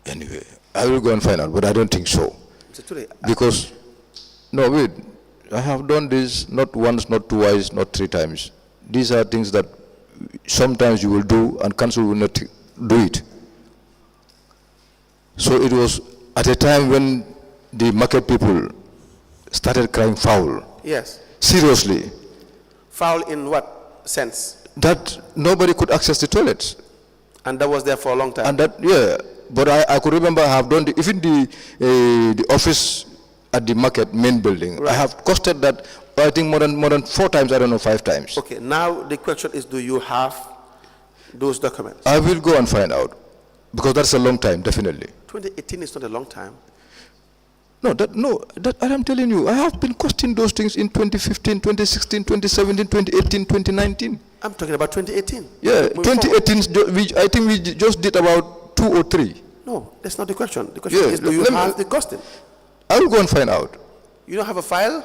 Anyway, I will go and find out, but I don't think so. Mr. Touray, Because, no, wait, I have done this not once, not twice, not 3 times. These are things that sometimes you will do and council will not do it. So it was at a time when the market people started crying foul. yes. Seriously. Foul in what sense? That nobody could access the toilets. And that was there for a long time. And that, yeah, but I could remember I have done even the office at the market main building. Right. I have costed that, I think more than 4 times, I don't know, 5 times. Okay, now the question is, do you have those documents? I will go and find out, because that's a long time, definitely. 2018 is not a long time. No, that I am telling you, I have been costing those things in 2015, 2016, 2017, 2018, 2019. I'm talking about 2018. Yeah, Moving forward. 2018, I think we just did about 2 or 3. No, that's not the question. The question Yeah, is, do you let me- have the costing? I will go and find out. You don't have a file?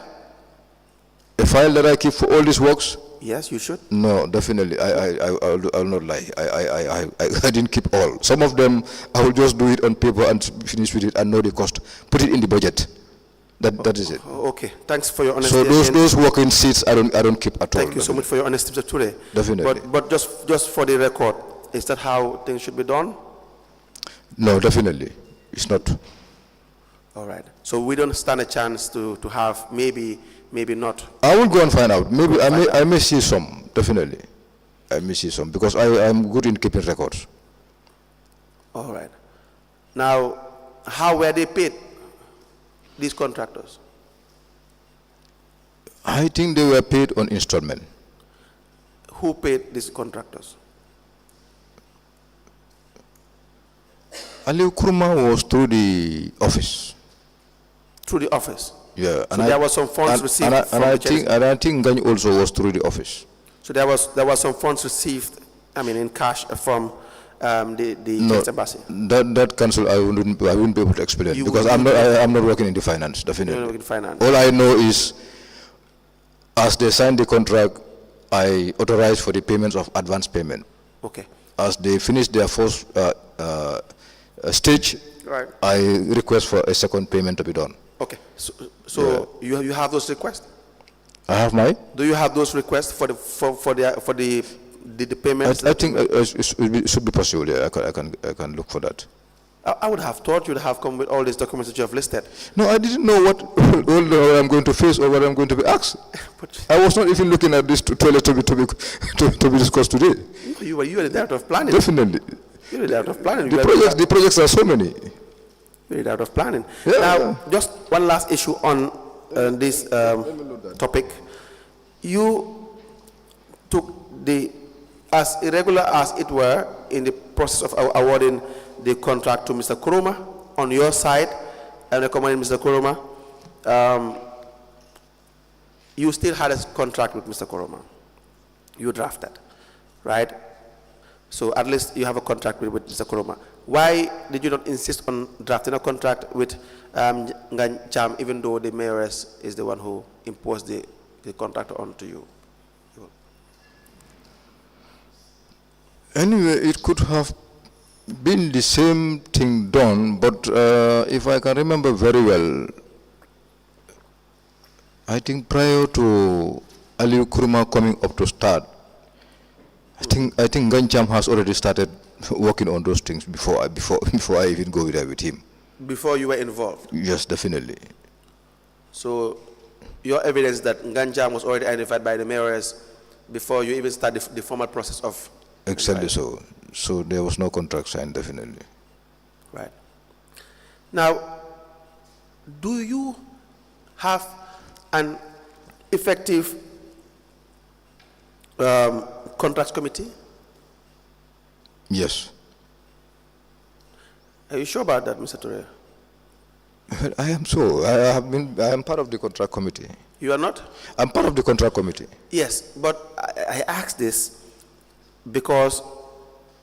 A file that I keep for all these works? Yes, you should. No, definitely. I'll not lie. I didn't keep all. Some of them, I will just do it on paper and finish with it and know the cost. Put it in the budget. That is it. Okay, thanks for your honesty. So again. those working seats, I don't keep at all. Thank you so much for your honesty, Mr. Touray. Definitely. But just for the record, is that how things should be done? No, definitely. It's not. All right. So we don't stand a chance to have maybe not. I will go and find out. Maybe I may see some. Definitely. I may see some because I am good in keeping records. All right. Now, how were they paid, these contractors? I think they were paid on installment. Who paid these contractors? Ali Kurma was through the office. Through the office. Yeah, So there was some funds received from the Chelsea. and I think Gany also was through the office. So there was some funds received, I mean, in cash from the Chelsea embassy. That council I wouldn't be able to explain You because wouldn't I'm not working in the finance, definitely. You're not working in finance. All I know is, as they signed the contract, I authorized for the payments of advance payment. Okay. As they finished their first stage, Right. I request for a second payment to be done. Okay. So you have those requests? I have my. Do you have those requests for the payments? I think it should be possible. Yeah, I can look for that. I would have thought you'd have come with all these documents that you have listed. No, I didn't know what I'm going to face or what I'm going to be asked. But I was not even looking at this toilet to be discussed today. you were the director of planning. Definitely. You're the director of planning. The projects are so many. You're the director of planning. Yeah. Now, just one last issue on this topic. You took as irregular as it were in the process of awarding the contract to Mr. Kuruma on your side, and recommending Mr. Kuruma, you still had a contract with Mr. Kuruma. You drafted, right? So at least you have a contract with Mr. Kuruma. Why did you not insist on drafting a contract with Cham, even though the mayoress is the one who imposed the contract onto you? Anyway, it could have been the same thing done, but if I can remember very well, I think prior to Ali Kuruma coming up to start, I think Gancham has already started working on those things before I even go there with him. Before you were involved? Yes, definitely. So your evidence that Gancham was already identified by the mayoress before you even start the formal process of... Exactly so. So there was no contract signed, definitely. Right. Now, do you have an effective contracts committee? Yes. Are you sure about that, Mr. Touray? Well, I am so. I am part of the contract committee. You are not? I'm part of the contract committee. Yes, but I ask this because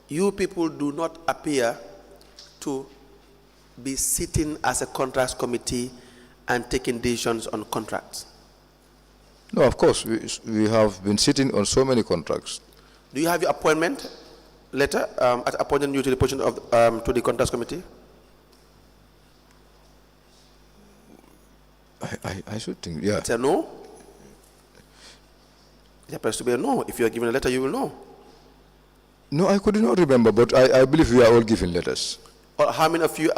you people do not appear to be sitting as a contracts committee and taking decisions on contracts? No, of course, we have been sitting on so many contracts. Do you have your appointment letter appointing you to the position of to the contracts committee? I should think, yeah. It's a no? It appears to be a no. If you are given a letter, you will know. No, I could not remember, but I believe we are all given letters. Or how many of you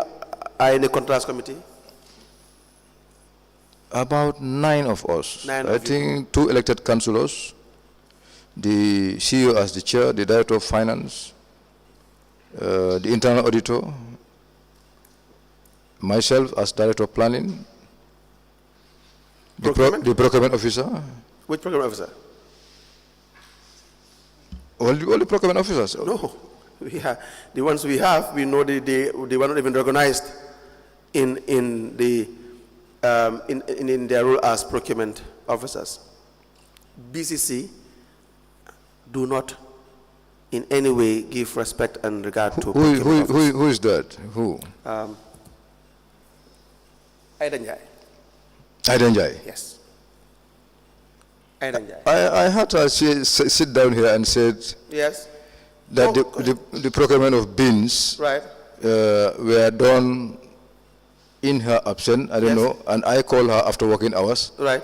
are in the contracts committee? About 9 of us. 9 I of you. think 2 elected councillors, the CEO as the chair, the director of finance, the internal auditor, myself as director of planning, the procurement officer. Which procurement officer? All the procurement officers. No. The ones we have, we know they were not even recognized in their role as procurement officers. B.C.C. do not in any way give respect and regard to procurement officers. Who is that? Who? Aidanjai. Aidanjai. Yes. Aidanjai. I had her sit down here and said Yes. that the procurement of beans Right. were done in her absence, I don't Yes. know, and I called her after working hours Right.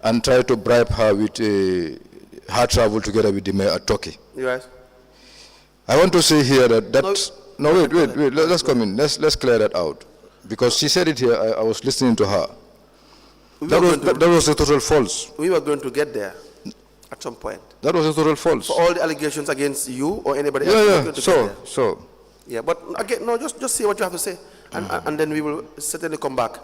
and tried to bribe her with her travel together with the mayor at Turkey. Right. I want to say here that wait, let's come in, let's clear that out. Because she said it here, I was listening to her. That was a total false. We were going to get there at some point. That was a total false. For all the allegations against you or anybody else, we were going to get there. Yeah, but again, no, just say what you have to say, and then we will certainly come back.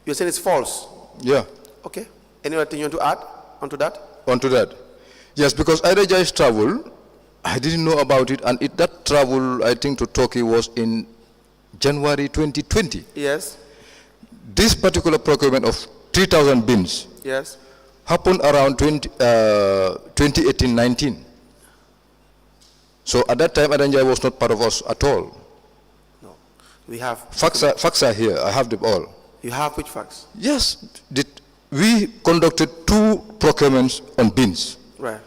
You're saying it's false? Yeah. Okay. Any other thing you want to add onto that? Onto that. Yes, because Aidajai's travel, I didn't know about it, and that travel, I think, to Turkey was in January 2020. Yes. This particular procurement of 3,000 bins Yes. happened around 2018-19. So at that time, Aidajai was not part of us at all. No. We have... Facts are here. I have them all. You have which facts? Yes. We conducted 2 procurements on bins. Right.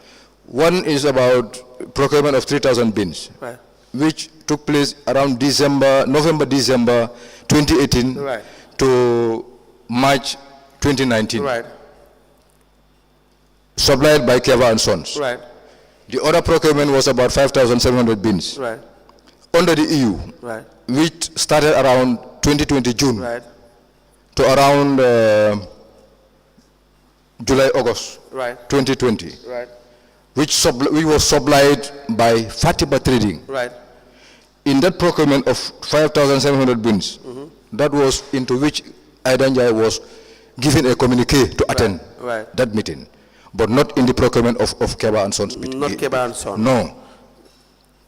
One is about procurement of 3,000 bins, Right. which took place around November, December 2018 Right. to March 2019. Right. Supplied by Keva and Sons. Right. The other procurement was about 5,700 bins. Right. Under the EU, Right. which started around 2020 June Right. to around July, August Right. 2020, Right. which was supplied by Fatima Trading. Right. In that procurement of 5,700 bins, that was into which Aidanjai was given a communique to attend that meeting, but not in the procurement of Keba and Sons. Not Keba and Sons. No,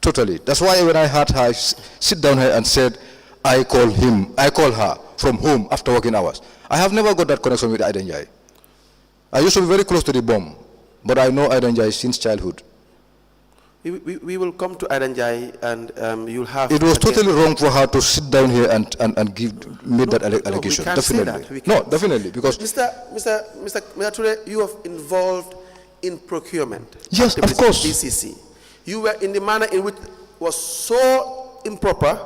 totally. That's why when I heard her sit down here and said, I call her from home after working hours. I have never got that connection with Aidanjai. I used to be very close to the bomb, but I know Aidanjai since childhood. We will come to Aidanjai and you'll have... It was totally wrong for her to sit down here and make that allegation. We can't definitely. say that. No, definitely, because... Mr. Touray, you have involved in procurement. Yes, of course. B.C.C. You were in the manner in which was so improper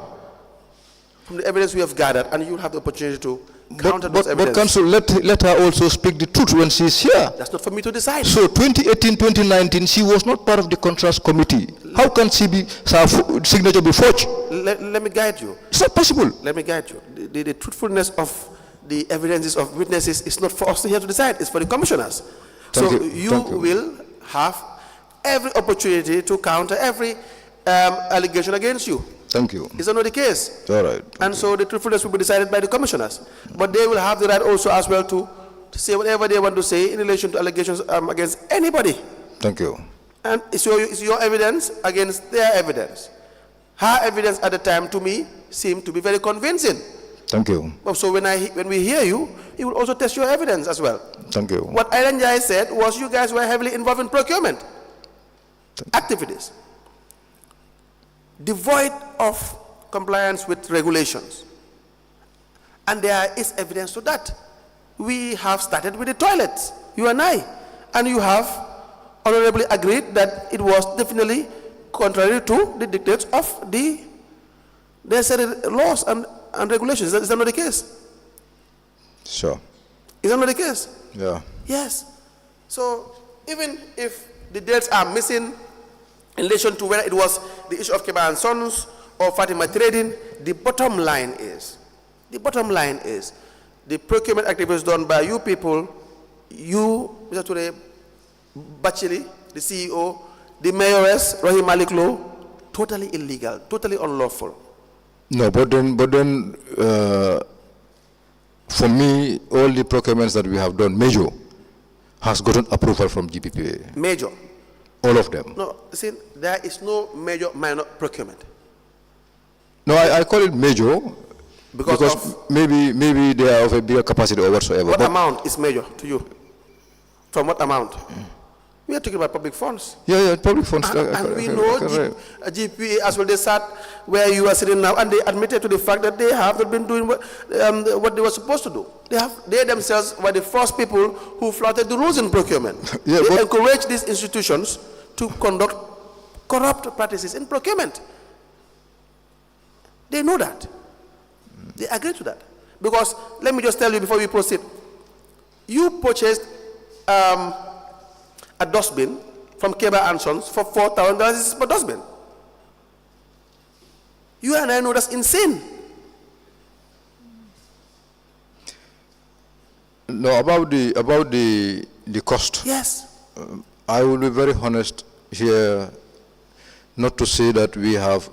from the evidence we have gathered, and you'll have the opportunity to counter those evidence. But Council, let her also speak the truth when she's here. That's not for me to decide. So 2018-2019, she was not part of the contrast committee. How can she be, her signature be forged? Let me guide you. It's not possible. Let me guide you. The truthfulness of the evidences of witnesses is not for us here to decide. It's for the commissioners. Thank you. You will have every opportunity to counter every allegation against you. Thank you. Is that not the case? All right. And so the truthfulness will be decided by the commissioners. But they will have the right also as well to say whatever they want to say in relation to allegations against anybody. Thank you. And it's your evidence against their evidence. Her evidence at the time to me seemed to be very convincing. Thank you. So when we hear you, you will also test your evidence as well. Thank you. What Aidanjai said was you guys were heavily involved in procurement activities, devoid of compliance with regulations. And there is evidence to that. We have started with the toilets, you and I. And you have honorably agreed that it was definitely contrary to the dictates of the necessary laws and regulations. Is that not the case? Sure. Is that not the case? Yeah. Yes. So even if the dates are missing in relation to whether it was the issue of Keba and Sons or Fatima Trading, the bottom line is the procurement activities done by you people, you, Mr. Touray, Bachili, the CEO, the mayoress, Rahim Malik Law, totally illegal, totally unlawful. No, but then for me, all the procurements that we have done, major, has gotten approval from GPPA. Major? All of them. No, see, there is no major minor procurement. No, I call it major because maybe they are of a bigger capacity or whatsoever. What amount is major to you? From what amount? We are talking about public funds. Yeah, public funds. And we know GPA as well, they sat where you are sitting now, and they admitted to the fact that they have not been doing what they were supposed to do. They themselves were the first people who flouted the rules in procurement. Yeah, they encouraged these institutions to conduct corrupt practices in procurement. They know that. They agree to that. Because, let me just tell you before we proceed, you purchased a dustbin from Keba and Sons for $4,000 per dustbin. You and I know that's insane. No, about the cost. Yes. I will be very honest here, not to say that we have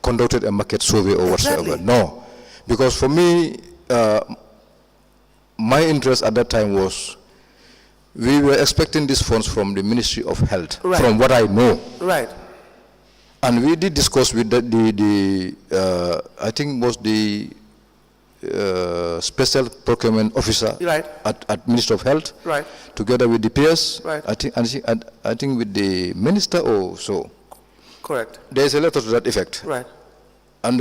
conducted a market survey or whatsoever. No, because for me, my interest at that time was we were expecting these funds from the Ministry of Health, from what I know. Right. And we did discuss with I think was the Special Procurement Officer at Ministry of Health, together with the peers. I think with the Minister or so. Correct. There is a letter to that effect. Right. And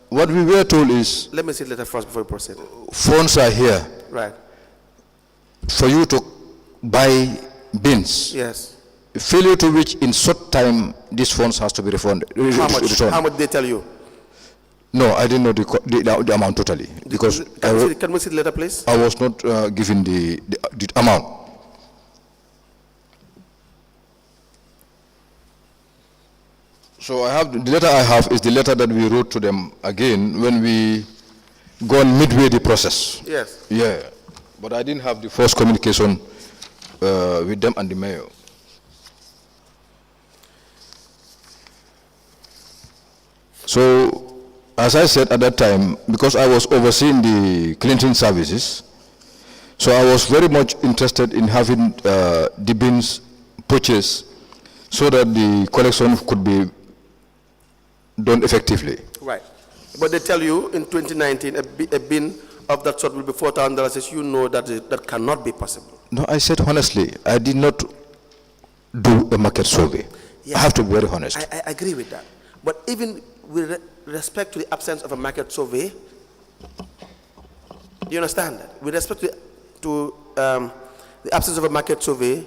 what we were told is, let me see the letter first before we proceed. Funds are here. Right. For you to buy bins. Yes. Failure to which in short time these funds has to be refunded. How much did they tell you? No, I didn't know the amount totally, because can we see the letter, please? I was not given the amount. So I have the letter I have is the letter that we wrote to them again when we gone midway the process. Yes. Yeah, but I didn't have the first communication with them and the mayor. So, as I said at that time, because I was overseeing the cleansing services, so I was very much interested in having the bins purchased so that the collection could be done effectively. Right. But they tell you in 2019 a bin of that sort will be $4,000. You know that that cannot be possible. No, I said honestly, I did not do a market survey. Yes. I have to be very honest. I agree with that. But even with respect to the absence of a market survey, do you understand that? With respect to the absence of a market survey,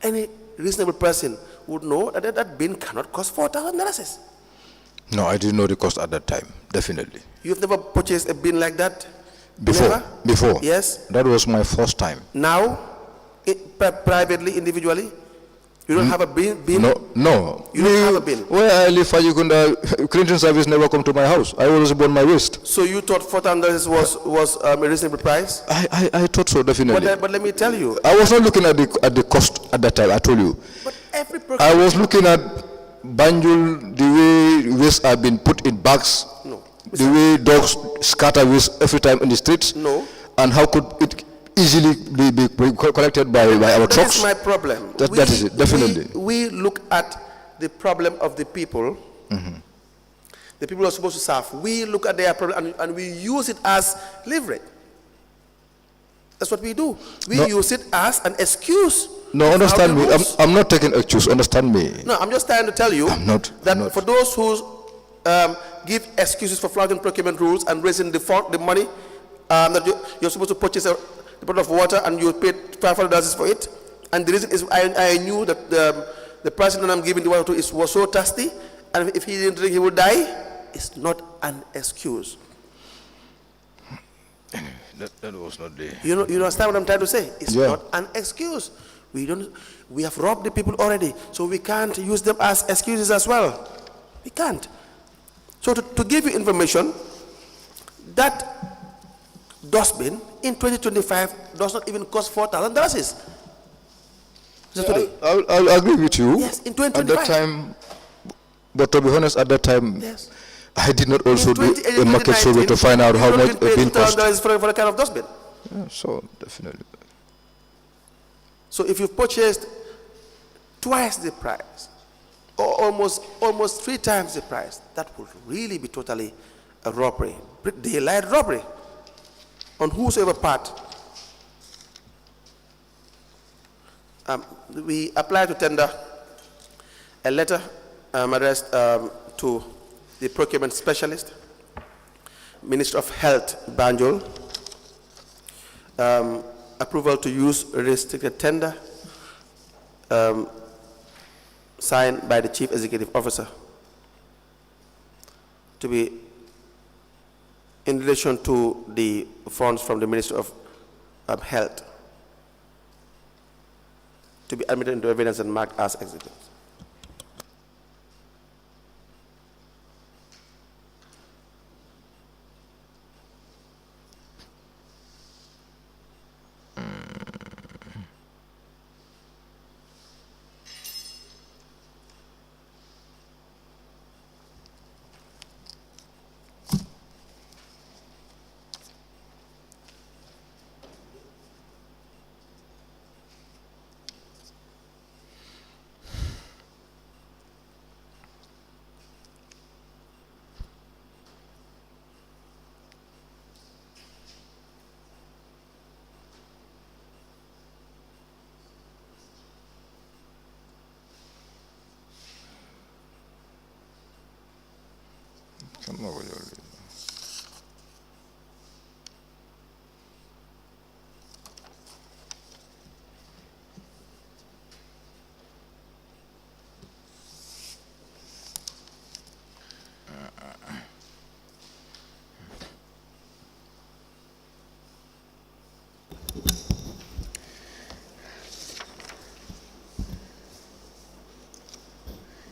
any reasonable person would know that that bin cannot cost $4,000. No, I didn't know the cost at that time, definitely. You've never purchased a bin like that? Before? Never? Before. Yes. That was my first time. Now, privately, individually? You don't have a bin? No. You don't have a bin? Where I live, cleansing service never come to my house. I always burn my waste. So you thought $4,000 was a reasonable price? I thought so, definitely. But let me tell you. I was not looking at the cost at that time, I told you. But I was looking at Banjul, the way waste have been put in bags, the way dogs scatter waste every time in the streets, and how could it easily be collected by our trucks. That is my problem. That is it, definitely. We look at the problem of the people, the people who are supposed to serve. We look at their problem and we use it as leverage. That's what we do. We use it as an excuse. No, understand me. I'm not taking excuse. Understand me. No, I'm just trying to tell you I'm not. For those whose give excuses for flouting procurement rules and raising the money that you're supposed to purchase a bottle of water and you paid $500 for it. And the reason is I knew that the person that I'm giving the water to was so thirsty, and if he didn't drink, he would die. It's not an excuse. That was not the... You understand what I'm trying to say? It's Yeah. not an excuse. We have robbed the people already, so we can't use them as excuses as well. We can't. So to give you information, that dustbin in 2025 does not even cost $4,000. I'll agree with you. Yes, in at 2025. that time, but to be honest, at that time, Yes. I did not also In do 2018, a market survey to find out how much a bin cost. $2,000 for a kind of dustbin. Yeah, so definitely. So if you've purchased twice the price, or almost 3 times the price, that would really be totally a robbery, daylight robbery, on whosoever part. We apply to tender a letter addressed to the procurement specialist, Minister of Health, Banjul, approval to use restricted tender, signed by the Chief Executive Officer, to be in relation to the funds from the Minister of Health, to be admitted into evidence and marked as exhibits.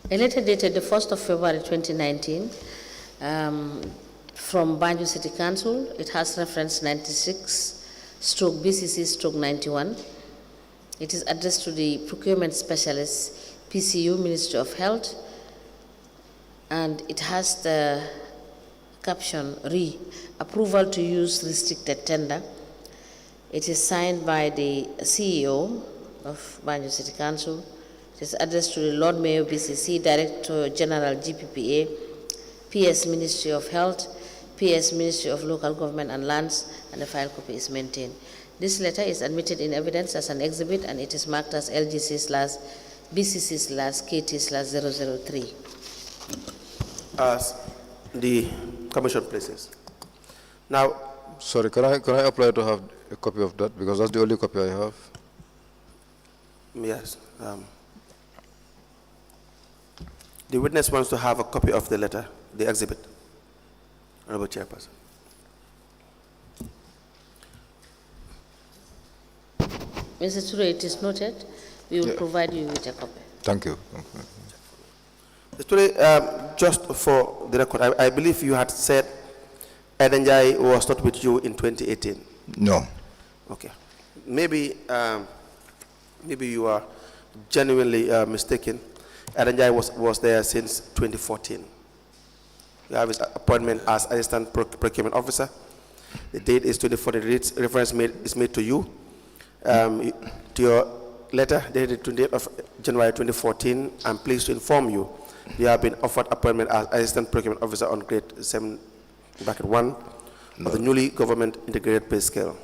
A letter dated the 1st of February 2019 from Banjul City Council. It has reference 96/B.C.C/91. It is addressed to the procurement specialist, PCU, Ministry of Health, and it has the caption, approval to use restricted tender. It is signed by the CEO of Banjul City Council. It is addressed to the Lord Mayor, B.C.C, Director General, GPPA, PS Ministry of Health, PS Ministry of Local Government and Lands, and the file copy is maintained. This letter is admitted in evidence as an exhibit, and it is marked as LGC/BCC/KT/003. As the Commission places. Now, Sorry, can I apply to have a copy of that, because that's the only copy I have? yes, the witness wants to have a copy of the letter, the exhibit. Honorable Chairperson. Mr. Touray, it is noted. We will provide you with a copy. Thank you. Mr. Touray, just for the record, I believe you had said Edenjai was not with you in 2018. No. Okay. Maybe you are genuinely mistaken. Edenjai was there since 2014. You have his appointment as Assistant Procurement Officer. The date is 2014. Reference is made to you. To your letter dated 28th of January 2014, I'm pleased to inform you you have been offered appointment as Assistant Procurement Officer on grade 7(1) of the newly government integrated pay scale.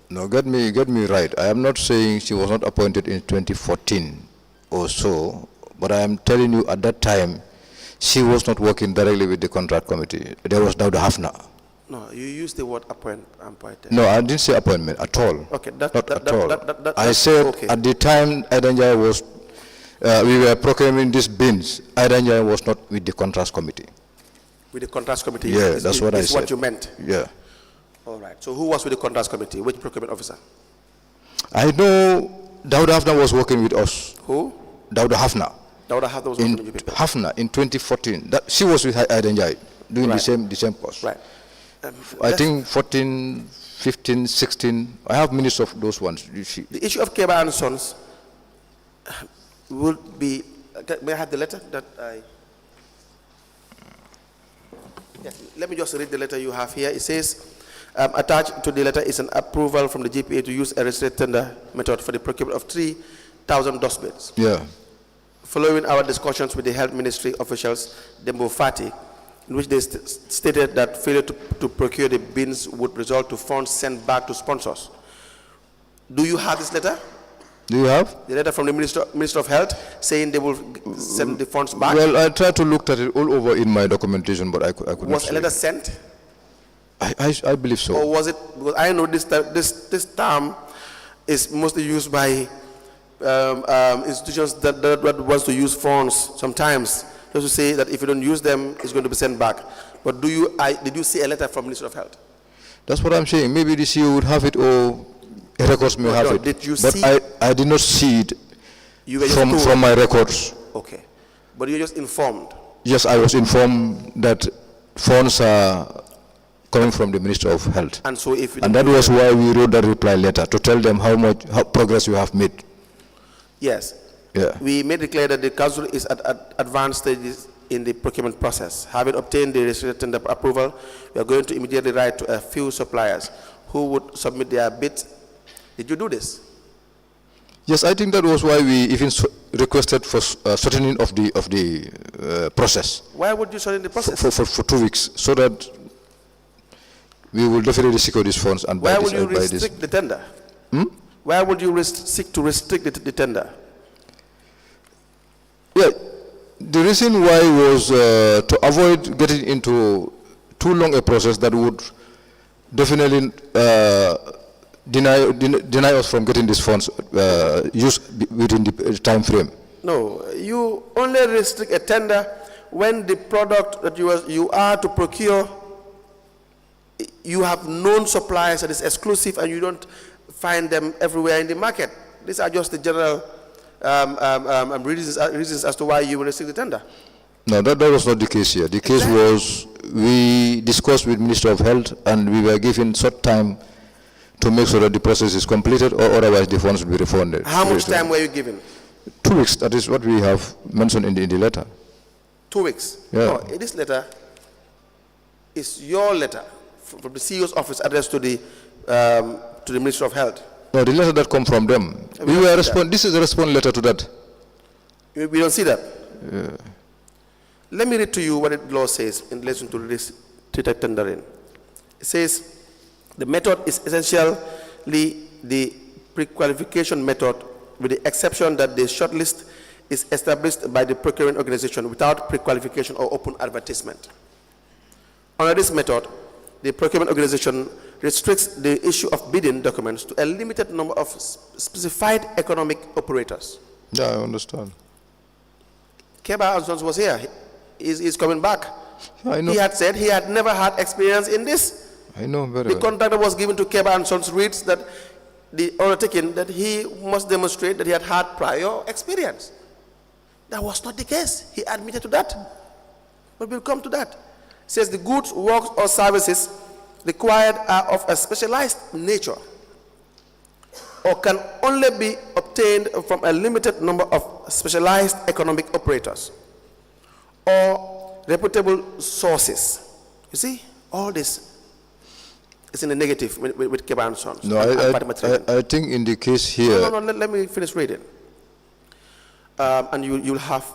No, get me right. I am not saying she was not appointed in 2014 or so, but I am telling you at that time she was not working directly with the contract committee. There was Dauda Hafna. No, you used the word appointed. No, I didn't say appointment at all. Okay, Not at all. I said okay. at the time Aidanjai was, we were procuring these bins, Aidanjai was not with the contract committee. With the contrast committee? Yeah, that's what I said. Is what you meant? Yeah. All right. So who was with the contrast committee? Which procurement officer? I know Dauda Hafna was working with us. Who? Dauda Hafna. Dauda Hafna was working with you people. Hafna in 2014. She was with Aidanjai doing Right. the same post. Right. I think 14, 15, 16. I have minutes of those ones. The issue of Keba and Sons would be. May I have the letter that I? Yes, let me just read the letter you have here. It says, attached to the letter is an approval from the GPA to use a restricted tender method for the procurement of 3,000 dustbins. Yeah. Following our discussions with the health ministry officials, Dembo Fati, in which they stated that failure to procure the bins would result to funds sent back to sponsors. Do you have this letter? Do you have? The letter from the Minister of Health saying they will send the funds back? Well, I tried to look at it all over in my documentation, but I could not see. Was a letter sent? I believe so. Or was it, because I know this term is mostly used by institutions that wants to use funds sometimes, just to say that if you don't use them, it's going to be sent back. But did you see a letter from Minister of Health? That's what I'm saying. Maybe the CEO would have it, or records may have it. Did you but see? I did not see it You were just told. from my records. Okay. But you were just informed. Yes, I was informed that funds are coming from the Minister of Health. And so if you and that was why we wrote that reply letter, to tell them how progress you have made. Yes. Yeah. We made it clear that the council is at advanced stages in the procurement process. Having obtained the restricted tender approval, we are going to immediately write to a few suppliers who would submit their bids. Did you do this? Yes, I think that was why we even requested for shortening of the process. Why would you shorten the process? For 2 weeks, so that we will definitely secure these funds and buy this. Why would you restrict the tender? Why would you seek to restrict the tender? Yeah, the reason why was to avoid getting into too long a process that would definitely deny us from getting these funds used within the time frame. No, you only restrict a tender when the product that you are to procure, you have known suppliers that is exclusive and you don't find them everywhere in the market. These are just the general reasons as to why you will restrict the tender. No, that was not the case here. The case was we discussed with Minister of Health and we were given short time to make sure that the process is completed, or otherwise the funds will be refunded. How much time were you given? 2 weeks. That is what we have mentioned in the letter. 2 weeks? Yeah. No, this letter is your letter from the CEO's office addressed to the Minister of Health. No, the letter that come from them. This is a response letter to that. We don't see that? Yeah. Let me read to you what the law says in relation to this tendering. It says, the method is essentially the pre-qualification method, with the exception that the shortlist is established by the procuring organization without pre-qualification or open advertisement. Under this method, the procurement organization restricts the issue of bidding documents to a limited number of specified economic operators. Yeah, I understand. Keba and Sons was here. He's coming back. Yeah, I know. He had said he had never had experience in this. I know very The well. contractor was given to Keba and Sons reads that the undertaking that he must demonstrate that he had had prior experience. That was not the case. He admitted to that. But we'll come to that. It says the goods, works, or services required are of a specialized nature or can only be obtained from a limited number of specialized economic operators or reputable sources. You see, all this is in the negative with Keba and Sons. No, I think in the case here. No, let me finish reading. And you'll have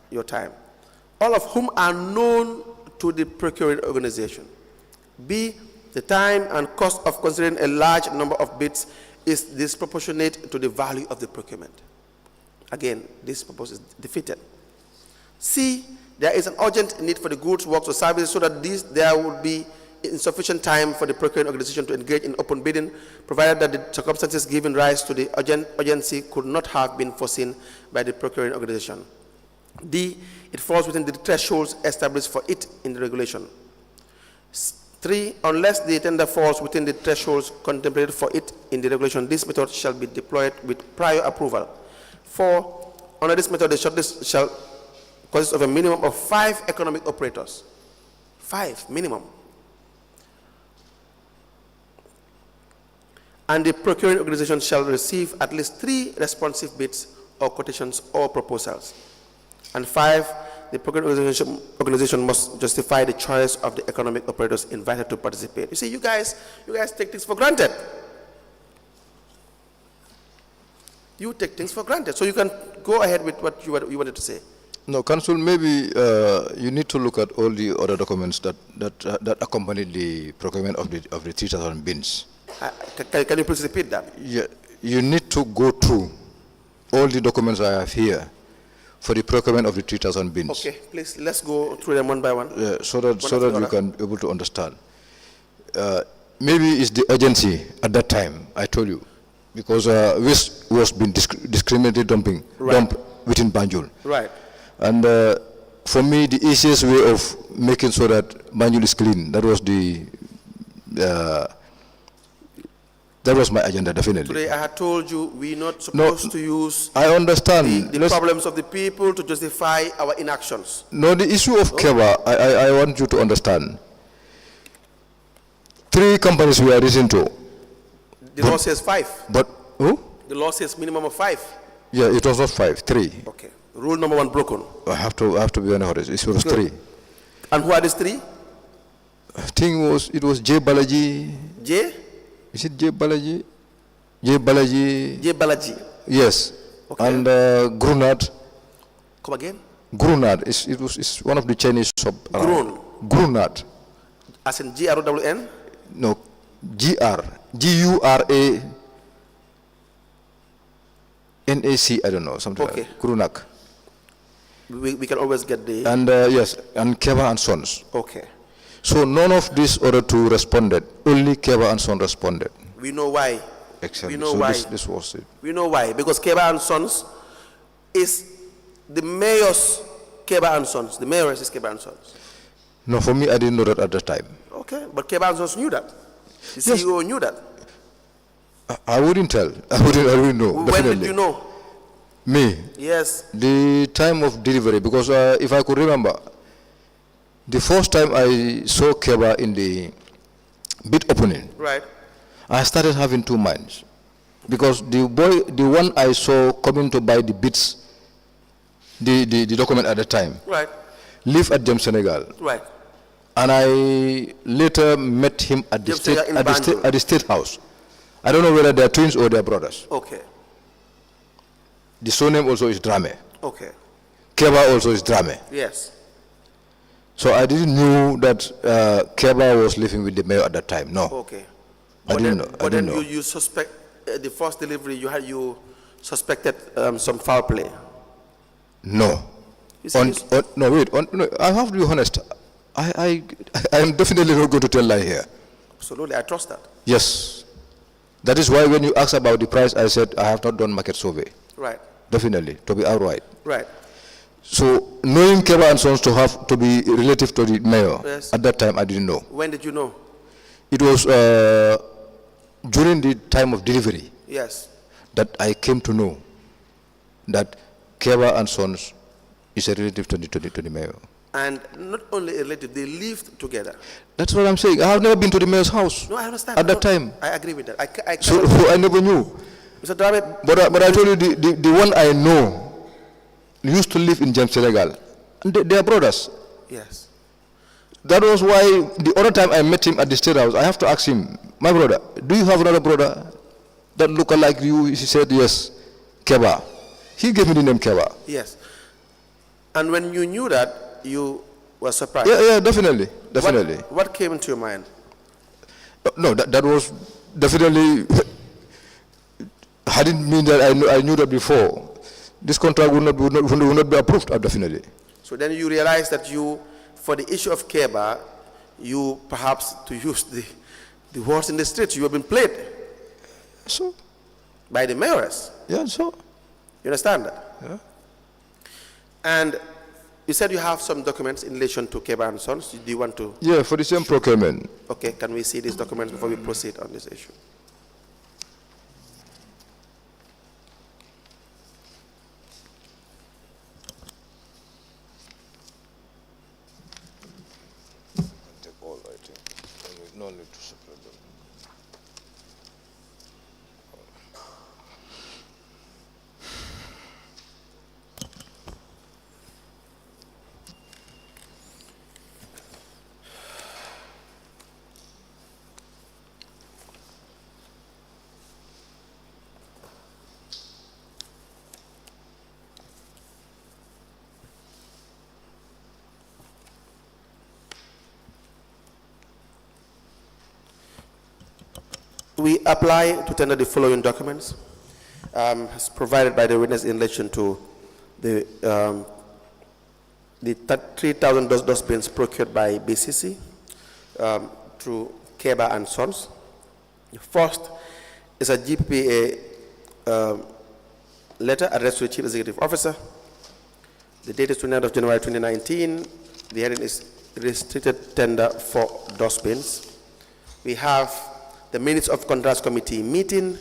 your time. All of whom are known to the procuring organization. B, the time and cost of considering a large number of bids is disproportionate to the value of the procurement. Again, this purpose is defeated. C, there is an urgent need for the goods, works, or services so that there would be insufficient time for the procuring organization to engage in open bidding, provided that the circumstances giving rise to the urgency could not have been foreseen by the procuring organization. D, it falls within the thresholds established for it in the regulation. 3, unless the tender falls within the thresholds contemplated for it in the regulation, this method shall be deployed with prior approval. 4, under this method, the shortlist shall consist of a minimum of 5 economic operators. 5 minimum. And the procuring organization shall receive at least 3 responsive bids or quotations or proposals. And 5, the procuring organization must justify the choice of the economic operators invited to participate. You see, you guys take things for granted. You take things for granted. So you can go ahead with what you wanted to say. No, Council, maybe you need to look at all the other documents that accompanied the procurement of the 3,000 bins. Can you please repeat that? Yeah, you need to go through all the documents I have here for the procurement of the 3,000 bins. Okay, please, let's go through them one by one. So that you can be able to understand. Maybe it's the urgency at that time, I told you, because waste was being discriminated dumped within Banjul. Right. And for me, the easiest way of making sure that Banjul is clean, that was my agenda, definitely. Today I had told you we're not supposed to use I understand the problems of the people to justify our inactions. No, the issue of Keba, I want you to understand. 3 companies we are written to. The law says 5. But who? The law says minimum of 5. Yeah, it was not 5, 3. Okay. Rule number 1 broken. I have to be honest. It was 3. And who are these 3? It was J. Balaji. J? Is it J. Balaji? J. Balaji. J. Balaji. Yes. Okay. And Grunad. Come again? Grunad. It's one of the Chinese shop. Grunad. As in G-R-O-W-N? No. G-R. G-U-R-A. N-A-C, I don't know, something like that. Grunak. We can always get the... And yes, and Keba and Sons. Okay. So none of these other 2 responded. Only Keba and Sons responded. We know why. Excellent. We know so why. This was it. We know why. Because Keba and Sons is the mayor's Keba and Sons. The mayor is Keba and Sons. No, for me, I didn't know that at the time. Okay, but Keba and Sons knew that. The CEO knew that. I wouldn't tell. I wouldn't know. When definitely. did you know? Me? Yes. The time of delivery, because if I could remember, the first time I saw Keba in the bid opening, right, I started having 2 minds. Because the one I saw coming to buy the bids, the document at the time, right, lived at James Senegal. Right. And I later met him at the state house. I don't know whether they are twins or they are brothers. Okay. The surname also is Drame. Okay. Keba also is Drame. Yes. So I didn't know that Keba was living with the mayor at that time. No. Okay. I didn't know. But then you suspect the first delivery you suspected some foul play. No. No, wait. No, I have to be honest. I am definitely not going to tell lie here. Absolutely, I trust that. Yes. That is why when you asked about the price, I said I have not done market survey. Right. Definitely, to be outright. Right. So knowing Keba and Sons to be relative to the mayor, yes, at that time I didn't know. When did you know? It was during the time of delivery. Yes. That I came to know that Keba and Sons is a relative to the mayor. And not only a relative, they lived together. That's what I'm saying. I have never been to the mayor's house. No, I understand. At that time. I agree with that. So I never knew. Mr. David, but I told you the one I know used to live in James Senegal. And they are brothers. Yes. That was why the other time I met him at the state house, I have to ask him, my brother, do you have another brother that look like you? He said, yes, Keba. He gave me the name Keba. Yes. And when you knew that, you were surprised? Yeah, definitely. What came into your mind? No, that was definitely, I didn't mean that I knew that before. This contract would not be approved, definitely. So then you realize that you, for the issue of Keba, you perhaps, to use the horse in the street, you have been played So, by the mayoress. yeah, so, You understand that? yeah. And you said you have some documents in relation to Keba and Sons. Do you want to? Yeah, for the same procurement. Okay, can we see these documents before we proceed on this issue? Take all, I think. No need to separate them. We apply to tender the following documents as provided by the witness in relation to the 3,000 dustbins procured by B.C.C. Through Keba and Sons. The first is a GPPA letter addressed to the Chief Executive Officer. The date is 29th of January 2019. The heading is restricted tender for dustbins. We have the minutes of Contracts Committee meeting,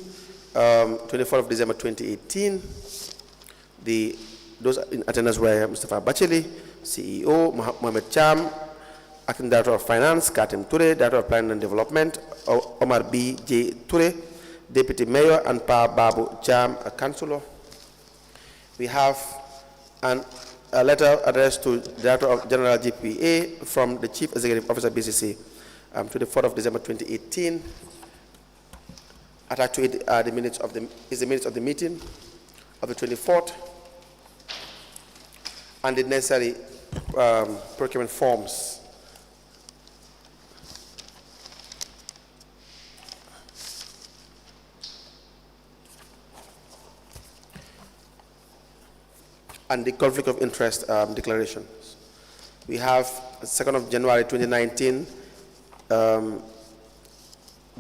24th of December 2018. Those in attendance were Mustafa Bacheli, CEO, Mohamed Cham, Acting Director of Finance, Katim Touray, Director of Planning and Development, Omar B. J. Touray, Deputy Mayor, and Pa Babu Cham, a Councillor. We have a letter addressed to the Director of General GPA from the Chief Executive Officer B.C.C. To the 4th of December 2018. Attached to it are the minutes of the meeting of the 24th and the necessary procurement forms. And the conflict of interest declarations. We have 2nd of January 2019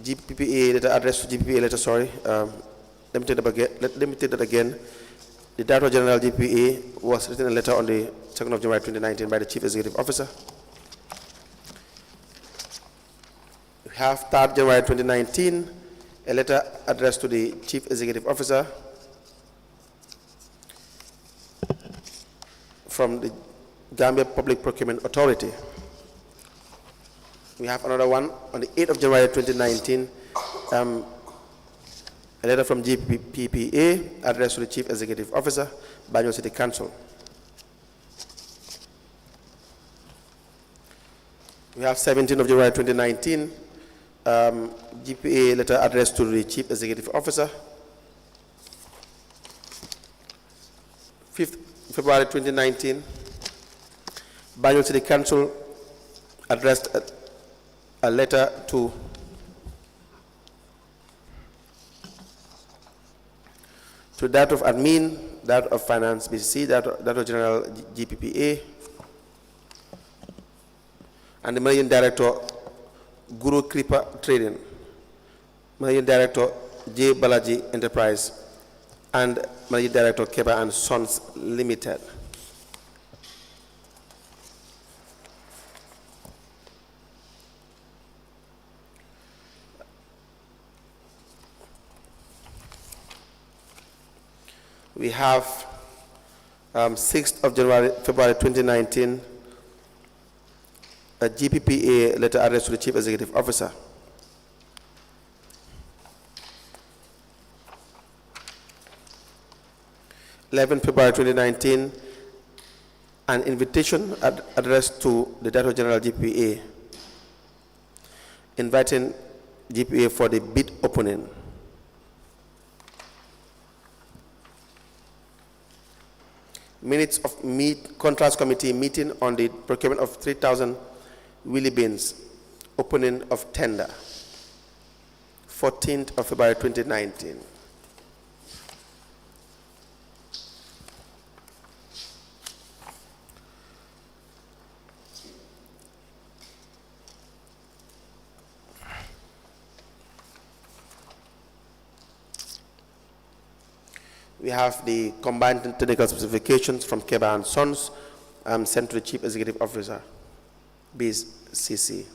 GPPA letter addressed to GPPA letter, sorry. Let me take that again. The Director General GPA was written a letter on the 2nd of January 2019 by the Chief Executive Officer. We have 3rd January 2019, a letter addressed to the Chief Executive Officer from the Gambia Public Procurement Authority. We have another one on the 8th of January 2019, a letter from GPPA addressed to the Chief Executive Officer, Banjul City Council. We have 17th of January 2019, GPA letter addressed to the Chief Executive Officer. 5th February 2019, Banjul City Council addressed a letter to that of Admin, that of Finance B.C.C., that of General GPPA, and the Managing Director, Guru Kripa Trading, Managing Director, J. Balaji Enterprise, and Managing Director, Keba and Sons Limited. We have 6th of February 2019, a GPPA letter addressed to the Chief Executive Officer. February 2019, an invitation addressed to the Director General GPA, inviting GPA for the bid opening. Minutes of Contracts Committee meeting on the procurement of 3,000 wheelie bins, opening of tender, 14th of February 2019. We have the combined technical specifications from Keba and Sons, sent to the Chief Executive Officer, B.C.C.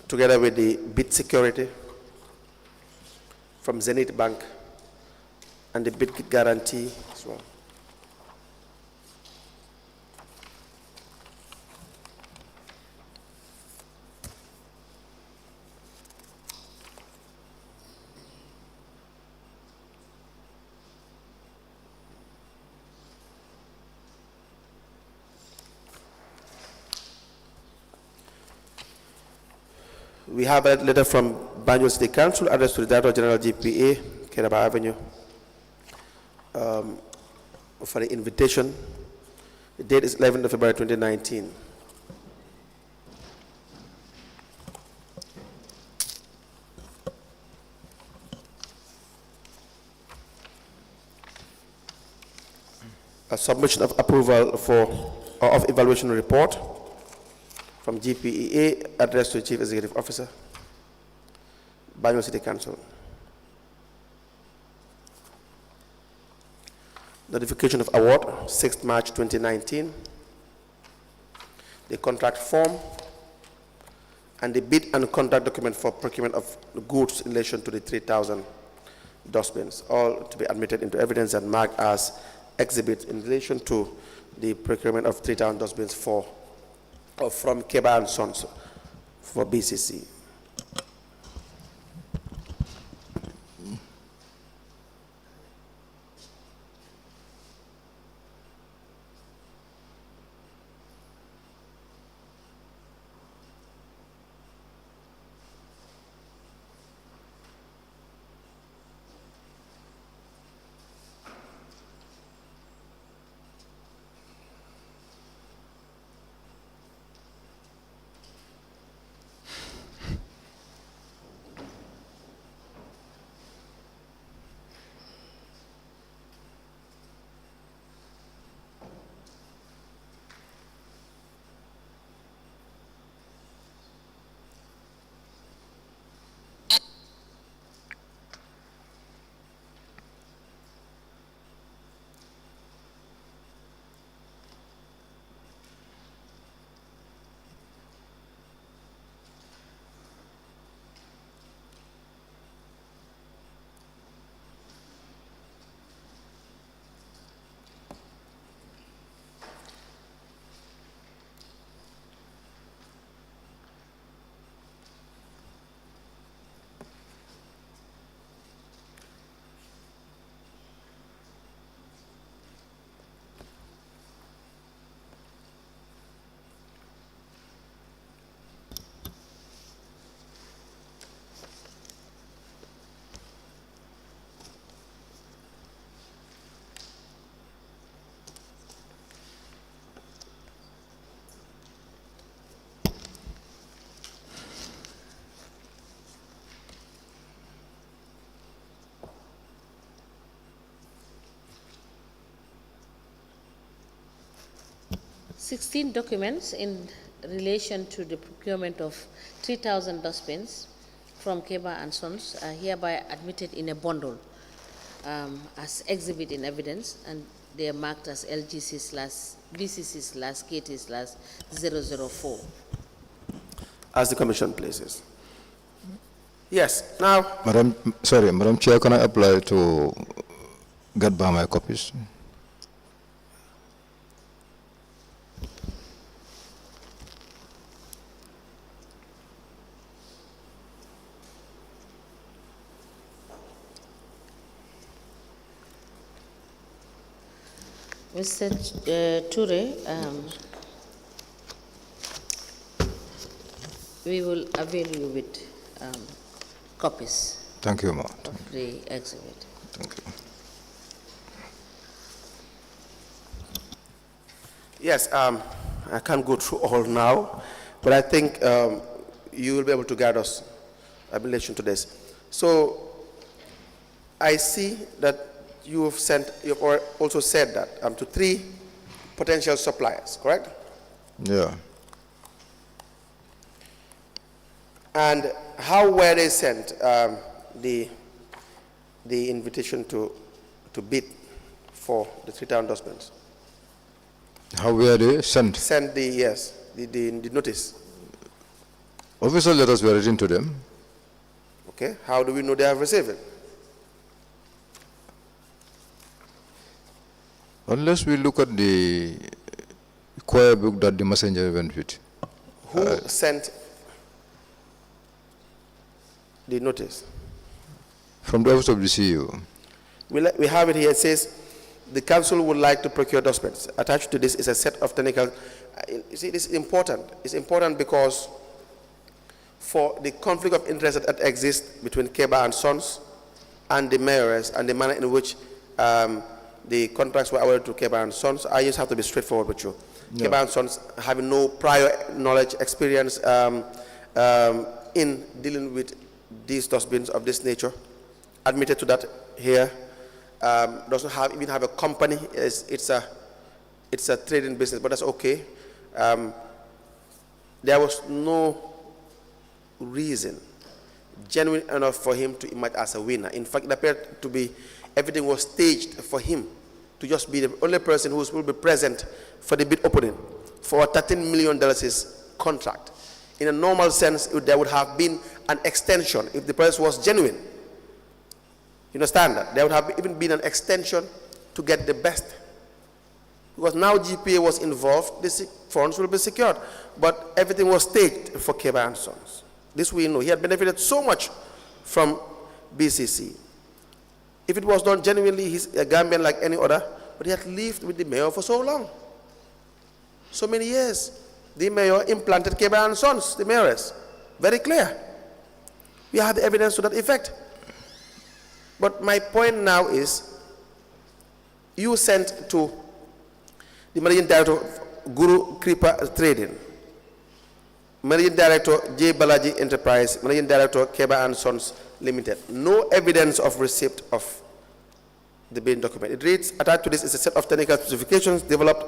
Together with the bid security from Zenith Bank and the bid guarantee as well. We have a letter from Banjul City Council addressed to the Director General GPA, Keraba Avenue, for the invitation. The date is 11th of February 2019. A submission of approval of evaluation report from GPEA addressed to the Chief Executive Officer, Banjul City Council. Notification of award, 6th March 2019. The contract form and the bid and contract document for procurement of goods in relation to the 3,000 dustbins, all to be admitted into evidence and marked as exhibit in relation to the procurement of 3,000 dustbins from Keba and Sons for B.C.C. Sixteen documents in relation to the procurement of 3,000 dustbins from Keba and Sons are hereby admitted in a bundle as exhibit in evidence, and they are marked as LGC/BCC/KT/004. As the Commission places. Yes, now. Madam Chair, can I apply to get by my copies? Mr. Touray, we will avail you with copies. Thank you, ma'am. Of the exhibit. Thank you. Yes, I can't go through all now, but I think you will be able to guide us in relation to this. So I see that you've also said that to 3 potential suppliers, correct? Yeah. And how were they sent, the invitation to bid for the 3,000 endorsements? How were they sent? Sent the notice. Official letters were written to them. Okay, how do we know they have received it? Unless we look at the choir book that the messenger went with. Who sent the notice? From the office of the CEO. We have it here. It says, the council would like to procure endorsements. Attached to this is a set of technical. You see, this is important. It's important because for the conflict of interest that exists between Keba and Sons and the mayors and the manner in which the contracts were awarded to Keba and Sons, I just have to be straightforward with you. Yeah. Keba and Sons having no prior knowledge, experience in dealing with these dustbins of this nature, admitted to that here, doesn't even have a company. It's a trading business, but that's okay. There was no reason genuine enough for him to emerge as a winner. In fact, it appeared to be everything was staged for him to just be the only person who will be present for the bid opening for a $13 million contract. In a normal sense, there would have been an extension if the price was genuine. You understand that? There would have even been an extension to get the best. Because now GPA was involved, the funds will be secured. But everything was staged for Keba and Sons. This we know. He had benefited so much from B.C.C. If it was done genuinely, he's a Gambian like any other, but he had lived with the mayor for so long. So many years. The mayor implanted Keba and Sons, the mayoress. Very clear. We have the evidence to that effect. But my point now is, you sent to the Managing Director of Guru Kripa Trading, Managing Director J. Balaji Enterprise, Managing Director Keba and Sons Limited. No evidence of receipt of the bidding document. It reads, attached to this is a set of technical specifications developed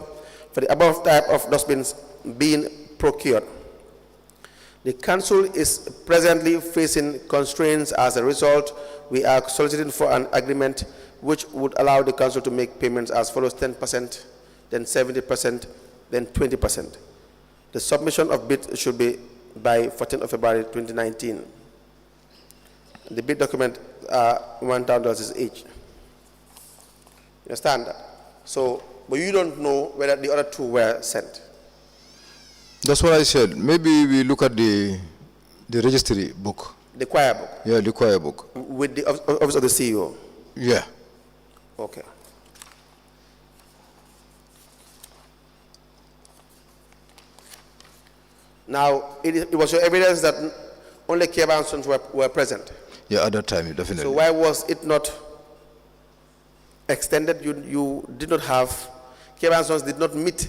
for the above type of dustbins being procured. The council is presently facing constraints. As a result, we are soliciting for an agreement which would allow the council to make payments as follows: 10%, then 70%, then 20%. The submission of bid should be by 14th of February 2019. The bid document $1,000 each. You understand that? So, but you don't know whether the other two were sent. That's what I said. Maybe we look at the registry book. The choir book? Yeah, the choir book. With the office of the CEO? Yeah. Okay. Now, it was your evidence that only Keba and Sons were present? Yeah, at that time, definitely. So why was it not extended? You did not have, Keba and Sons did not meet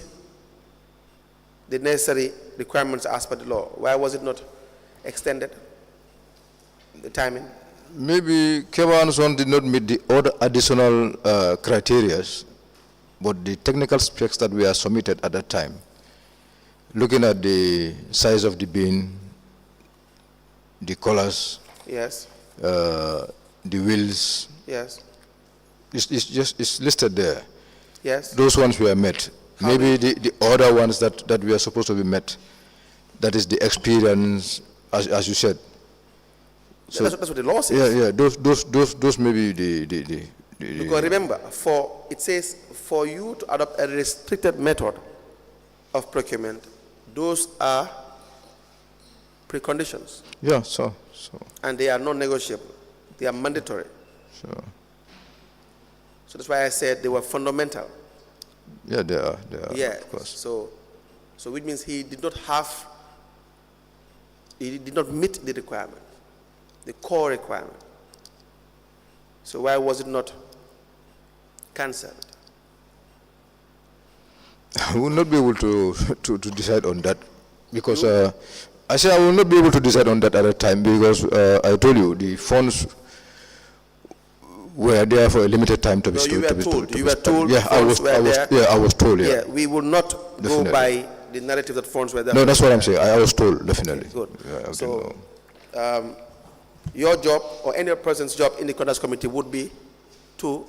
the necessary requirements as per the law. Why was it not extended, the timing? Maybe Keba and Sons did not meet the other additional criteria, but the technical specs that were submitted at that time, looking at the size of the bin, the colors, yes, the wheels, yes, it's listed there. yes. Those ones were met. Maybe the other ones that we are supposed to be met, that is the experience, as you said. So that's what the law says. Yeah, those maybe the Because remember, it says for you to adopt a restricted method of procurement, those are preconditions. Yeah, so. And they are non-negotiable. They are mandatory. So that's why I said they were fundamental. Yeah, they are. Yeah, of course. So which means he did not meet the requirement, the core requirement. So why was it not cancelled? I will not be able to decide on that, because I say I will not be able to decide on that at a time, because I told you the funds were there for a limited time to be spent. You were told. Yeah, I was told. Yeah. Yeah, we will not go by the narrative that funds were there. No, that's what I'm saying. I was told, definitely. Good. Yeah, okay, So, no. your job or any person's job in the conduct committee would be to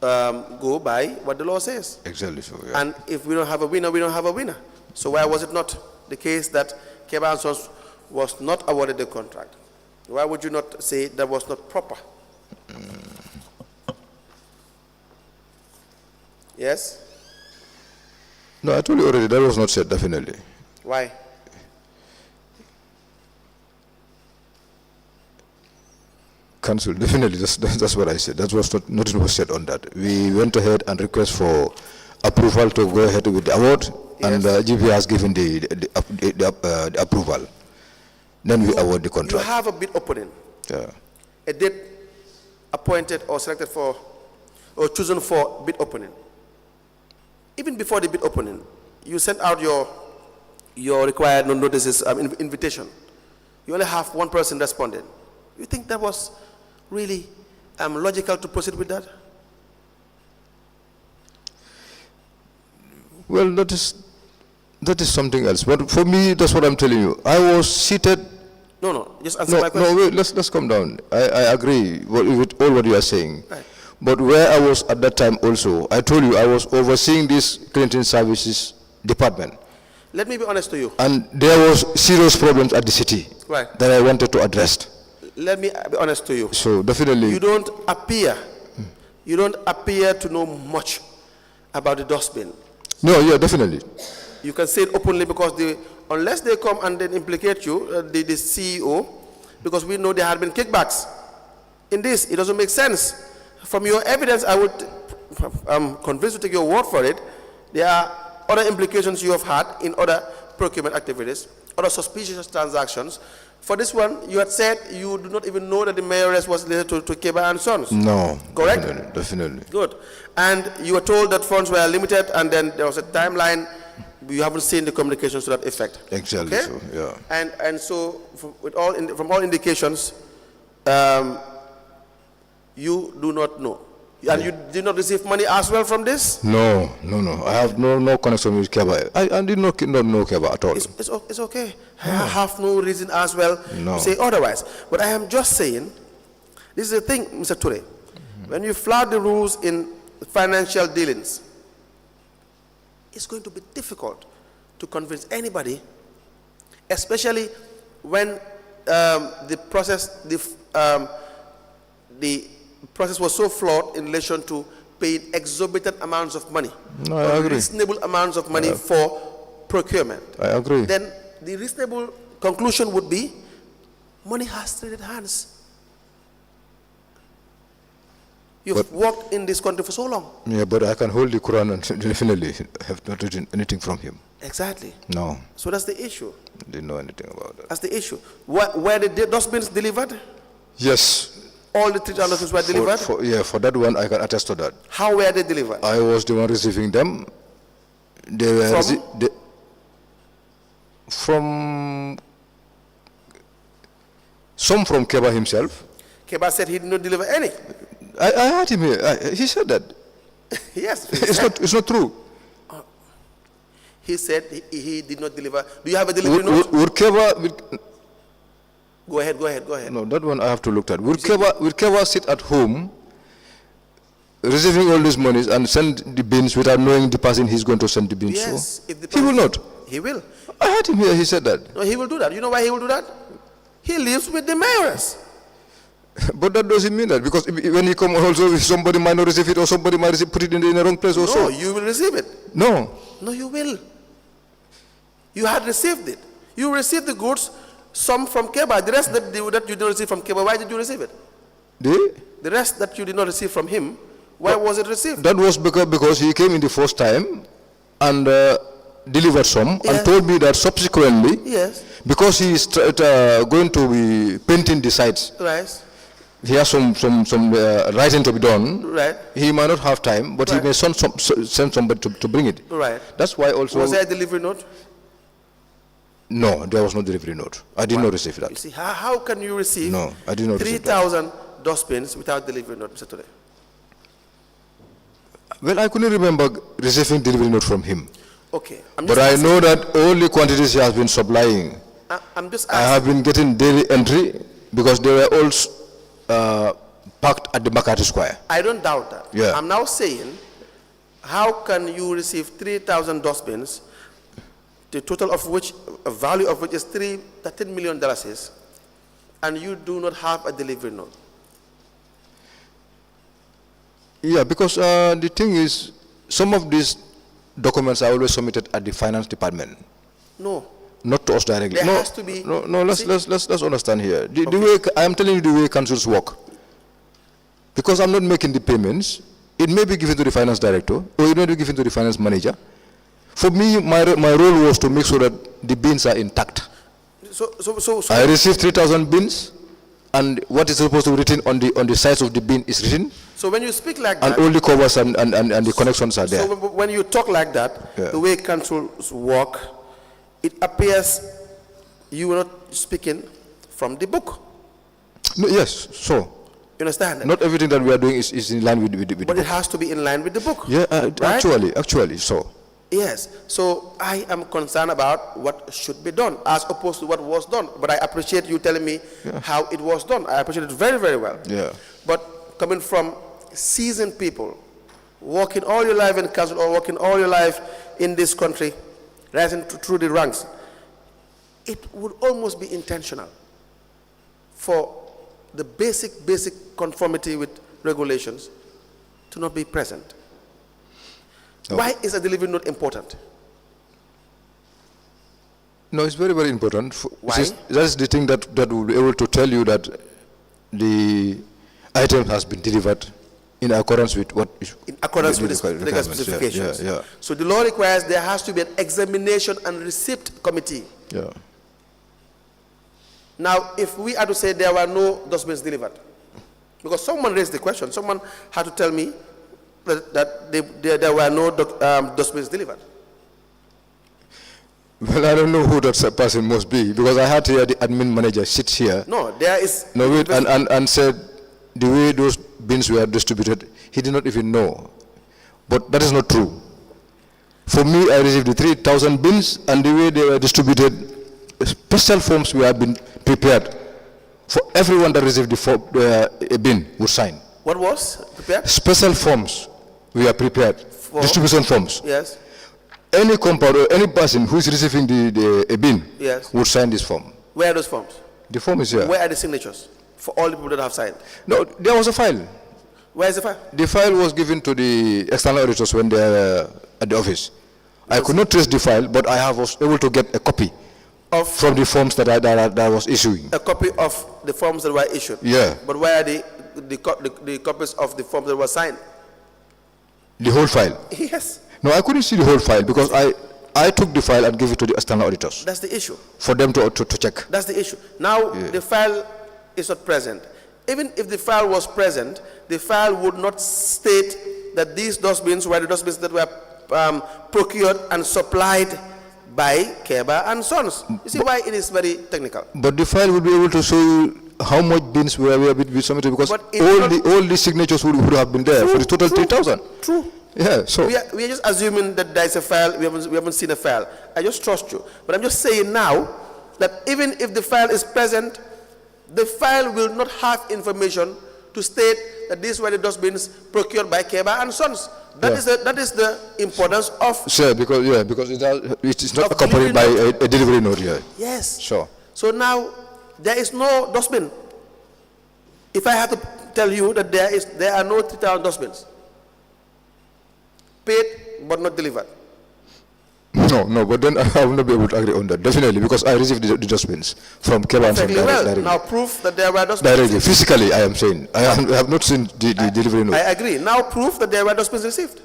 go by what the law says. Exactly so, yeah. And if we don't have a winner, we don't have a winner. So why was it not the case that Keba and Sons was not awarded the contract? Why would you not say that was not proper? Yes? No, I told you already, that was not said, definitely. Why? Council, definitely, that's what I said. That was not, nothing was said on that. We went ahead and request for approval to go ahead with the award, and GP has given the approval. Then we award the contract. You have a bid opening. Yeah. A date appointed or selected for, or chosen for bid opening. Even before the bid opening, you sent out your required notices, invitation. You only have one person responding. You think that was really logical to proceed with that? Well, that is something else. But for me, that's what I'm telling you. I was seated. No, just answer my question. No, wait, let's come down. I agree with all what you are saying. Right. But where I was at that time also, I told you I was overseeing this cleaning services department. Let me be honest to you. And there was serious problems at the city that I wanted to address. Let me be honest to you. So definitely. You don't appear to know much about the dustbin. No, yeah, definitely. You can say it openly because unless they come and then implicate you, the CEO, because we know there have been kickbacks in this, it doesn't make sense. From your evidence, I'm convinced to take your word for it. There are other implications you have had in other procurement activities, other suspicious transactions. For this one, you had said you do not even know that the mayoress was related to Keba and Sons. No. Correct? Definitely. Good. And you were told that funds were limited, and then there was a timeline. You haven't seen the communications to that effect. Exactly. Okay? So, yeah. And so, from all indications, you do not know. And you did not receive money as well from this? No. I have no connection with Keba. I did not know Keba at all. It's okay. I have no reason as well to say otherwise. But I am just saying, this is the thing, Mr. Touray. When you flout the rules in financial dealings, it's going to be difficult to convince anybody, especially when the process was so flawed in relation to paying exorbitant amounts of money. No, I agree. Reasonable amounts of money for procurement. I agree. Then the reasonable conclusion would be money has traded hands. You've worked in this country for so long. Yeah, but I can hold the Quran and definitely have not written anything from him. Exactly. No. So that's the issue. Didn't know anything about that. That's the issue. Were the dustbins delivered? Yes. All the 3 dustbins were delivered? For that one, I can attest to that. How were they delivered? I was the one receiving them. They were from some from Keba himself. Keba said he did not deliver any. I heard him here. He said that. Yes. It's not true. He said he did not deliver. Do you have a delivery note? Would Keba... Go ahead. No, that one I have to look at. Would Keba sit at home, receiving all these monies and send the bins without knowing the person he's going to send the bins to? Yes. He will not. He will. I heard him here, he said that. No, he will do that. You know why he will do that? He lives with the mayoress. But that doesn't mean that, because when he comes also, somebody might not receive it, or somebody might put it in the wrong place also. No, you will receive it. No. No, you will. You had received it. You received the goods, some from Keba. The rest that you did not receive from Keba, why did you receive it? The rest that you did not receive from him, why was it received? That was because he came in the first time and delivered some, and told me that subsequently, because he is going to be painting the sites. Right. He has some writing to be done. Right. He might not have time, but he may send somebody to bring it. Right. That's why also... Was there a delivery note? No, there was no delivery note. I did not receive that. You see, how can you receive no, I did not 3,000 dustbins without delivery note, Mr. Touray? Well, I couldn't remember receiving delivery note from him. Okay. But I know that all the quantities he has been supplying. I'm just I asking. have been getting daily entry because they were all packed at the Makati Square. I don't doubt that. Yeah. I'm now saying, how can you receive 3,000 dustbins, the total of which, a value of which is $13 million, and you do not have a delivery note? Yeah, because the thing is, some of these documents are always submitted at the finance department. No. Not to us directly. There has to be. No. Let's understand here. The way I am telling you the way councils work. Because I'm not making the payments, it may be given to the finance director, or it may be given to the finance manager. For me, my role was to make sure that the bins are intact. So I received 3,000 bins, and what is supposed to be written on the sides of the bin is written. So when you speak like and that, all the covers and the connections are there. So when you talk like that, the way councils work, it appears you are not speaking from the book. No, yes, so. You understand? Not everything that we are doing is in line with the book. But it has to be in line with the book. Yeah, right? actually, so. Yes, so I am concerned about what should be done as opposed to what was done. But I appreciate you telling me how it was done. I appreciate it very, very well. Yeah. But coming from seasoned people, working all your life in council or working all your life in this country, rising through the ranks, it would almost be intentional for the basic conformity with regulations to not be present. No. Why is a delivery note important? No, it's very, very important. Why? That's the thing that will be able to tell you that the item has been delivered in accordance with what is in accordance with the legal specifications. Yeah. So the law requires there has to be an examination and receipt committee. Yeah. Now, if we are to say there were no dustbins delivered, because someone raised the question, someone had to tell me that there were no dustbins delivered. Well, I don't know who that person must be, because I had to hear the admin manager sit here. No, there is. No, wait, and said the way those bins were distributed, he did not even know. But that is not true. For me, I received the 3,000 bins, and the way they were distributed, special forms were been prepared for everyone that received a bin would sign. What was prepared? Special forms were prepared, distribution forms. Yes. Any compound or any person who is receiving a bin would sign this form. Where are those forms? The form is here. Where are the signatures for all the people that have signed? No, there was a file. Where is the file? The file was given to the external auditors when they were at the office. I could not trace the file, but I was able to get a copy from the forms that I was issuing. A copy of the forms that were issued? Yeah. But where are the copies of the forms that were signed? The whole file? Yes. No, I couldn't see the whole file because I took the file and gave it to the external auditors. That's the issue. For them to check. That's the issue. Now, the file is not present. Even if the file was present, the file would not state that these dustbins were the dustbins that were procured and supplied by Keba and Sons. You see why it is very technical. But the file would be able to show you how much bins were submitted, because all the signatures would have been there for the total 3,000. True. Yeah, so we are just assuming that there is a file. We haven't seen a file. I just trust you. But I'm just saying now that even if the file is present, the file will not have information to state that these were the dustbins procured by Keba and Sons. That is the importance of. Sure, because it is not accompanied by a delivery note here. Yes. Sure. So now there is no dustbin. If I have to tell you that there are no 3,000 dustbins paid but not delivered. No, but then I will not be able to agree on that, definitely, because I received the dustbins from Keba and Sons directly. Now proof that there were dustbins. Directly, physically, I am saying. I have not seen the delivery note. I agree. Now proof that there were dustbins received.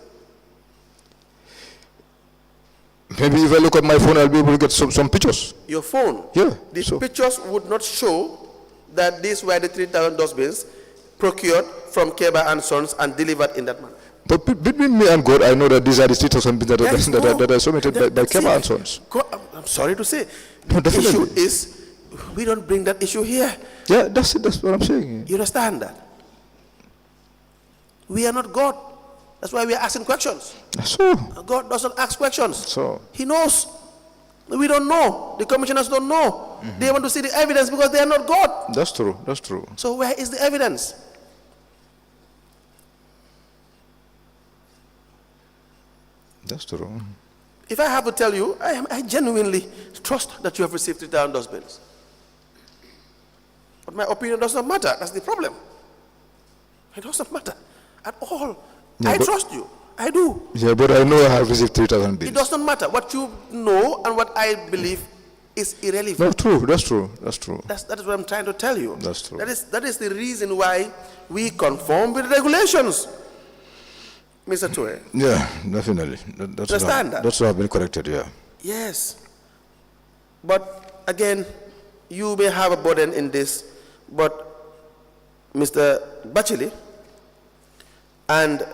Maybe if I look at my phone, I'll be able to get some pictures. Your phone? Yeah. The pictures would not show that these were the 3,000 dustbins procured from Keba and Sons and delivered in that manner. But between me and God, I know that these are the 3,000 bins that are submitted by Keba and Sons. I'm sorry to say. No, the issue is, we don't bring that issue here. Yeah, that's it. That's what I'm saying. You understand that? We are not God. That's why we are asking questions. So, God doesn't ask questions. So. He knows. We don't know. The commissioners don't know. They want to see the evidence because they are not God. that's true, that's true. So where is the evidence? That's true. If I have to tell you, I genuinely trust that you have received 3,000 dustbins. But my opinion does not matter. That's the problem. It doesn't matter at all. Yeah, I but- trust you. I do. Yeah, but I know I have received 3,000 It bills. doesn't matter. What you know and what I believe is irrelevant. No, true, that's true, that's true. That is what I'm trying to tell you. That's true. That is the reason why we conform with regulations, Mr. Touray. Yeah, definitely. That's Understand that? That's why I've been corrected, yeah. Yes. But again, you may have a burden in this, but Mr. Bachili and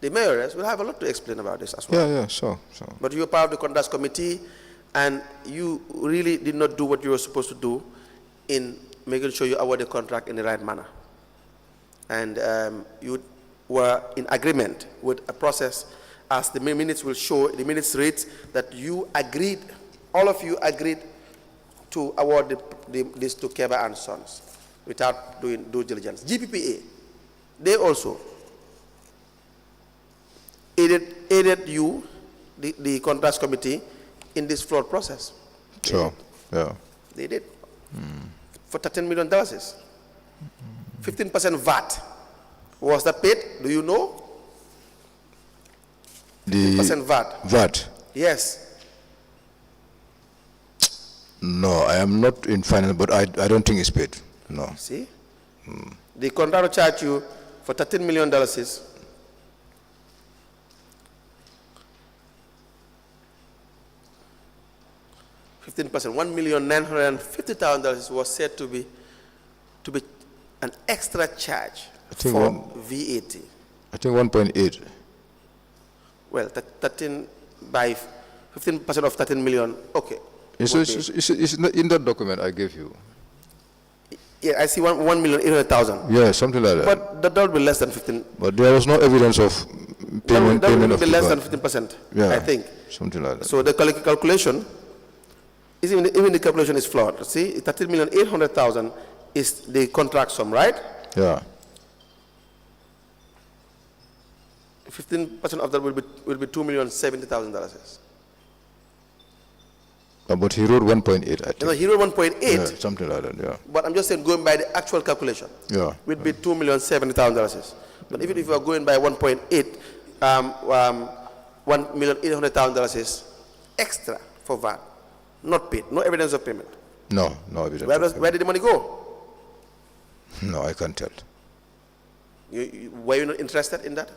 the mayors will have a lot to explain about this as well. Yeah, sure. But you are part of the conduct committee, and you really did not do what you were supposed to do in making sure you award the contract in the right manner. And you were in agreement with a process, as the minutes will show. The minutes reads that you agreed, all of you agreed to award this to Keba and Sons without doing due diligence. GPPA, they also aided you, the contracts committee, in this flawed process. Sure, yeah. They did. For $13 million. 15% VAT. Was that paid? Do you know? The 15% VAT. VAT? Yes. No, I am not in finance, but I don't think it's paid. No. See? The contractor charged you for $13 million. 15%, $1,950,000 was said to be an extra charge for VAT. I think 1.8. Well, 13 by 15% of 13 million. Okay. It's in that document I gave you. Yeah, I see 1,800,000. Yeah, something like that. But that will be less than 15. But there was no evidence of payment. That will of be the less VAT. than 15%. Yeah, I think. something like that. So the calculation is even the calculation is flawed. See, 13,800,000 is the contract sum, right? Yeah. 15% of that will be $2,070,000. But he wrote 1.8, I think. No, he wrote 1.8. Yeah, something like that, yeah. But I'm just saying, going by the actual calculation, Yeah. would be $2,070,000. But even if you are going by 1.8, $1,800,000 is extra for VAT, not paid, no evidence of payment. No evidence. Where did the money go? No, I can't tell. Were you not interested in that?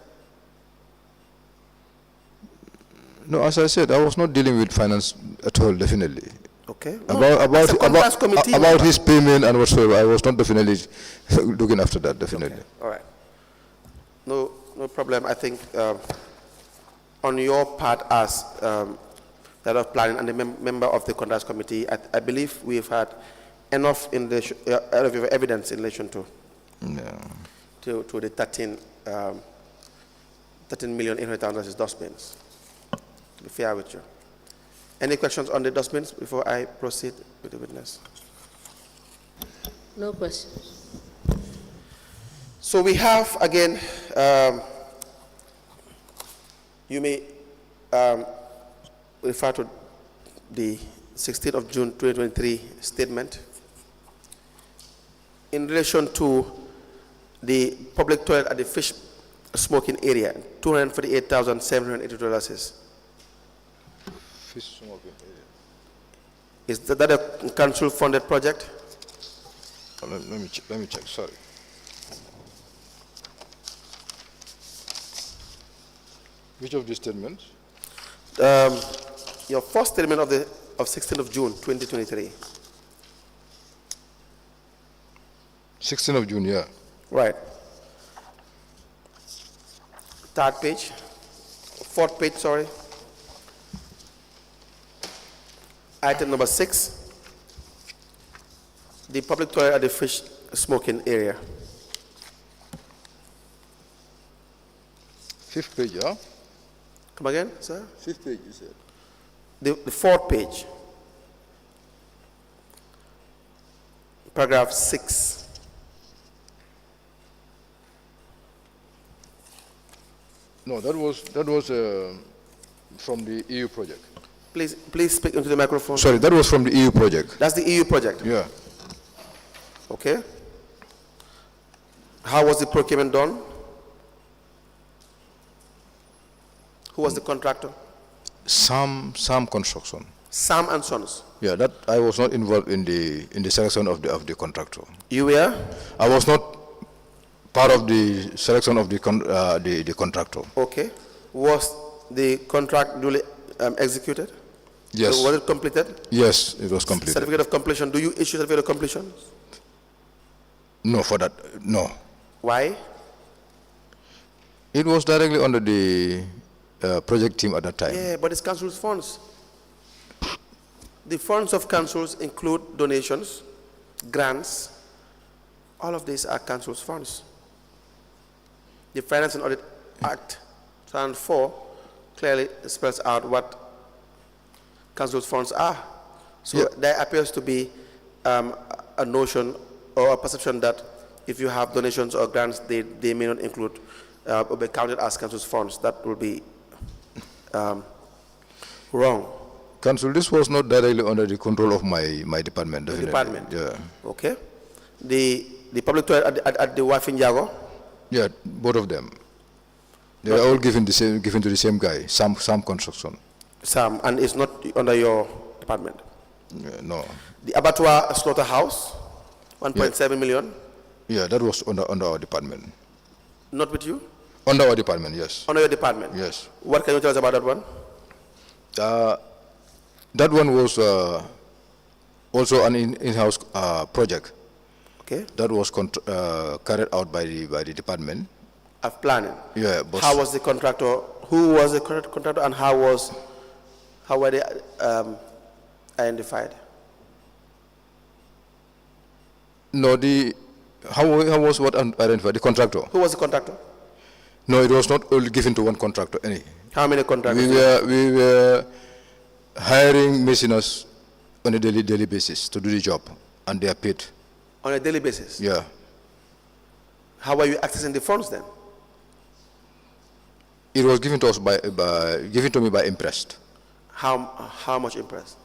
No, as I said, I was not dealing with finance at all, definitely. Okay. About his payment and whatsoever, I was not definitely looking after that, definitely. Okay. All right. No problem. I think on your part as that of planning and the member of the conduct committee, I believe we've had enough evidence in relation to the 13,800,000 dustbins. To be fair with you. Any questions on the dustbins before I proceed with the witness? No questions. So we have again, you may refer to the 16th of June 2023 statement in relation to the public toilet at the fish smoking area, $248,782. Fish smoking area. Is that a council-funded project? Let me check, sorry. Which of these statements? Your first statement of 16th of June 2023. 16th of June, yeah. Right. Fourth page, sorry. Item number 6, the public toilet at the fish smoking area. Fifth page, yeah? Come again, sir? Fifth page, you said. The fourth page. Paragraph 6. No, that was from the EU project. Please speak into the microphone. Sorry, that was from the EU project. That's the EU project. Yeah. Okay. How was the procurement done? Who was the contractor? Sam Construction. Sam and Sons. Yeah, that I was not involved in the selection of the contractor. You were? I was not part of the selection of the contractor. Okay. Was the contract duly executed? Yes. Was it completed? Yes, it was completed. Certificate of completion. Do you issue certificate of completion? No, for that, no. Why? It was directly under the project team at that time. Yeah, but it's council's funds. The funds of councils include donations, grants. All of these are council's funds. The Finance and Audit Act 2004 clearly spells out what council's funds are. So Yeah. there appears to be a notion or a perception that if you have donations or grants, they may not include or be counted as council's funds. That will be wrong. Council, this was not directly under the control of my department. Definitely. Department. Yeah. Okay. The public toilet at the Wafin Jago, Yeah, both of them. They were all given to the same guy, Sam Construction. Sam, and it's not under your department. Yeah, no. The abattoir slaughterhouse, 1.7 million, Yeah, that was under our department. not with you, Under our department, yes. under your department. Yes. What can you tell us about that one? That one was also an in-house project Okay, that was carried out by the department. of planning. Yeah, but How was the contractor? Who was the contractor, and how were they identified? no, how was what identified? The contractor? Who was the contractor? No, it was not only given to one contractor. How many contractors? We were hiring machiners on a daily basis to do the job, and they are paid. On a daily basis. Yeah. How were you accessing the funds then? It was given to us given to me by impressed. How much impressed?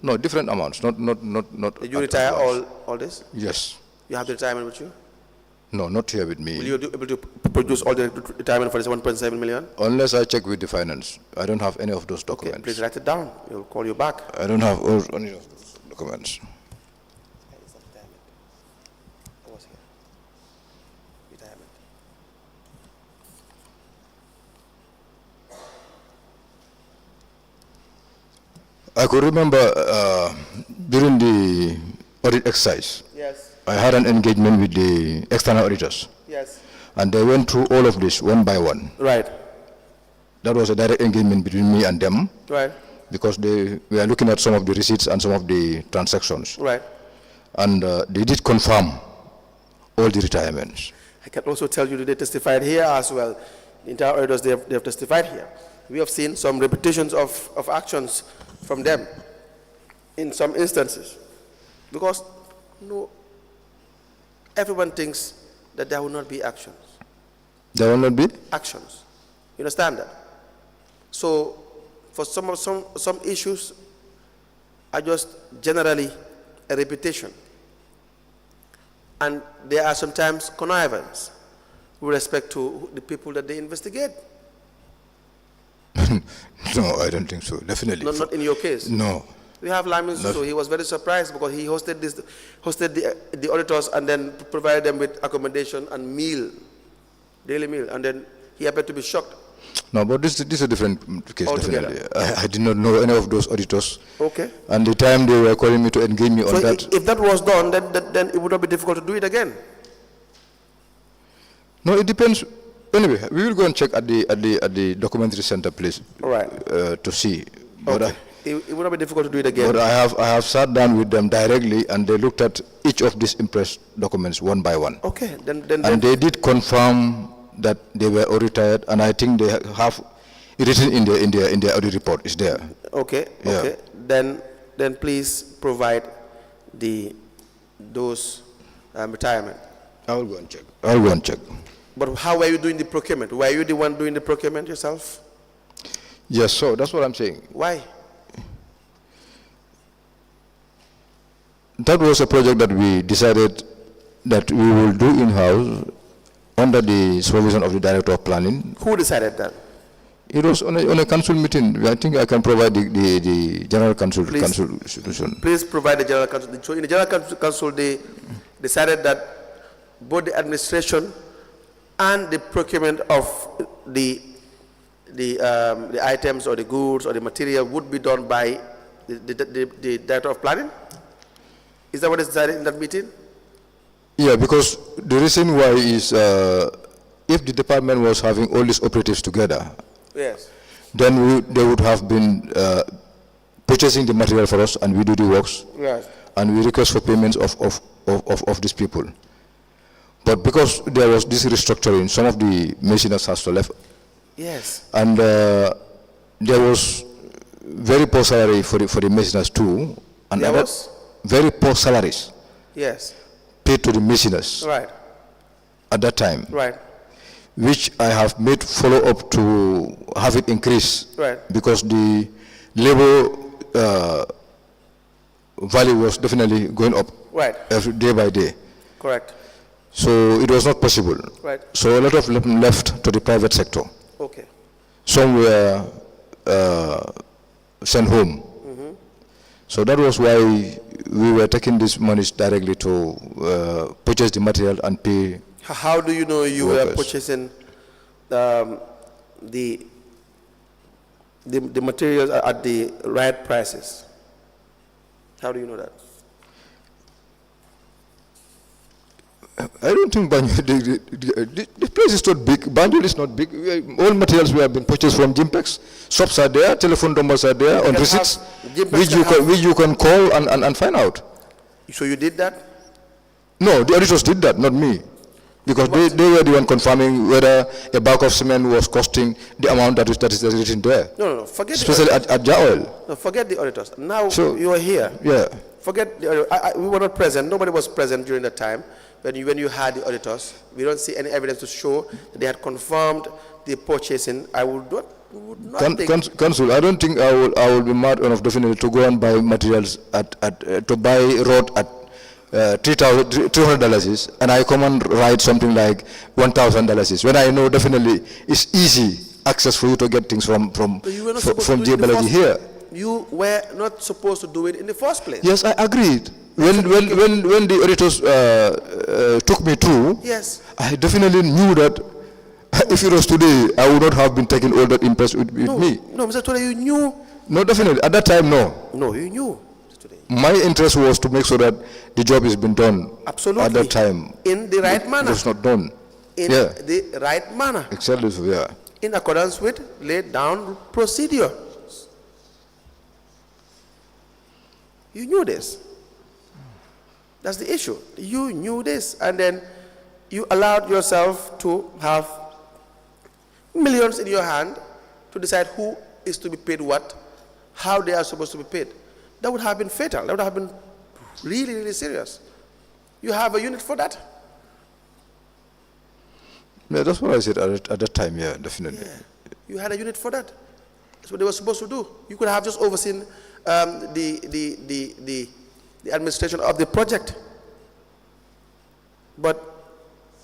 No, different amounts. Not. Did you at retire once. all this? Yes. You have the retirement with you? No, not here with me. Will you be able to produce all the retirement for this 1.7 million? Unless I check with the finance, I don't have any of those Okay, documents. please write it down. We'll call you back. I don't have any of those documents. I could remember during the audit exercise, Yes, I had an engagement with the external auditors, yes. and they went through all of this one by one. Right, That was a direct engagement between me and them, right, because we were looking at some of the receipts and some of the transactions, right. and they did confirm all the retirements. I can also tell you that they testified here as well. The entire auditors, they have testified here. We have seen some repetitions of actions from them in some instances. Because everyone thinks that there will not be actions. There will not be? Actions. You understand that? So for some issues are just generally a repetition. And there are sometimes connivance with respect to the people that they investigate. No, I don't think so. Definitely. Not in your case. No. We have Lyman so he was very surprised because he hosted the auditors and then provided them with accommodation and daily meal, and then he appeared to be shocked. No, but this is a different case, Altogether. definitely. I did not know any of those auditors. Okay. And the time they were calling me to engage me on So that. if that was done, then it would not be difficult to do it again. No, it depends. Anyway, we will go and check at the documentary center, please. All right. To see. But Okay. It would not be difficult to do it again. But I have sat down with them directly, and they looked at each of these impressed documents one by one. Okay. And they did confirm that they were all retired, and I think they have it written in their audit report. Is there? Okay. Yeah. Okay. Then please provide those retirement. I will go and check. I will go and check. But how were you doing the procurement? Were you the one doing the procurement yourself? Yes, so that's what I'm saying. Why? That was a project that we decided that we will do in-house under the supervision of the Director of Planning. Who decided that? It was on a council meeting. I think I can provide the General Council institution. Please provide the General Council. So in the General Council, they decided that both the administration and the procurement of the items or the goods or the material would be done by the Director of Planning? Is that what is decided in that meeting? Yeah, because the reason why is if the department was having all these operatives together, yes, then they would have been purchasing the material for us, and we do the works, yes, and we request for payments of these people. But because there was this restructuring, some of the machiners has to left. yes, And there was very poor salary for the machiners too, and there was very poor salaries yes, paid to the machiners right, at that time, right, which I have made follow up to have it increase, right, because the labor value was definitely going up, right, every day by day. correct, So it was not possible. right, So a lot of them left to the private sector. okay, Some were sent home. So that was why we were taking these monies directly to purchase the material and pay. How do you know you workers. were purchasing the materials at the right prices? How do you know that? I don't think Banjul, the place is not big. Banjul is not big. All materials we have been purchased from Jimpex. Shops are there, telephone numbers are there, on receipts, which you can call and find out. So you did that? No, the auditors did that, not me. Because they were the one confirming whether a bag of cement was costing the amount that is written there. No, forget Especially the at Jaoil. No, forget the auditors. Now So- you are here. Yeah. Forget the we were not present. Nobody was present during that time when you had the auditors. We don't see any evidence to show that they had confirmed the purchasing. I would not think. Council, I don't think I will be mad enough definitely to go and buy materials to buy road at $300, and I come and write something like $1,000 when I know definitely it's easy access for you to get things from You were not supposed to do it in the Jebalaji first here. You were not supposed to do it in the first place. Yes, I agreed. When the auditors took me through, Yes. I definitely knew that if it was today, I would not have been taking all that interest with me. No, Mr. Touray, you knew. No, definitely. At that time, no. No, you knew. Mr. Touray. My interest was to make sure that the job has been done. Absolutely. At that time. In the right It manner. was not done. In Yeah. the right manner. Exactly, so, yeah. In accordance with laid down procedure. You knew this. That's the issue. You knew this, and then you allowed yourself to have millions in your hand to decide who is to be paid what, how they are supposed to be paid. That would have been fatal. That would have been really, really serious. You have a unit for that? Yeah, that's what I said at that time, yeah, definitely. Yeah. You had a unit for that. That's what they were supposed to do. You could have just overseen the administration of the project. But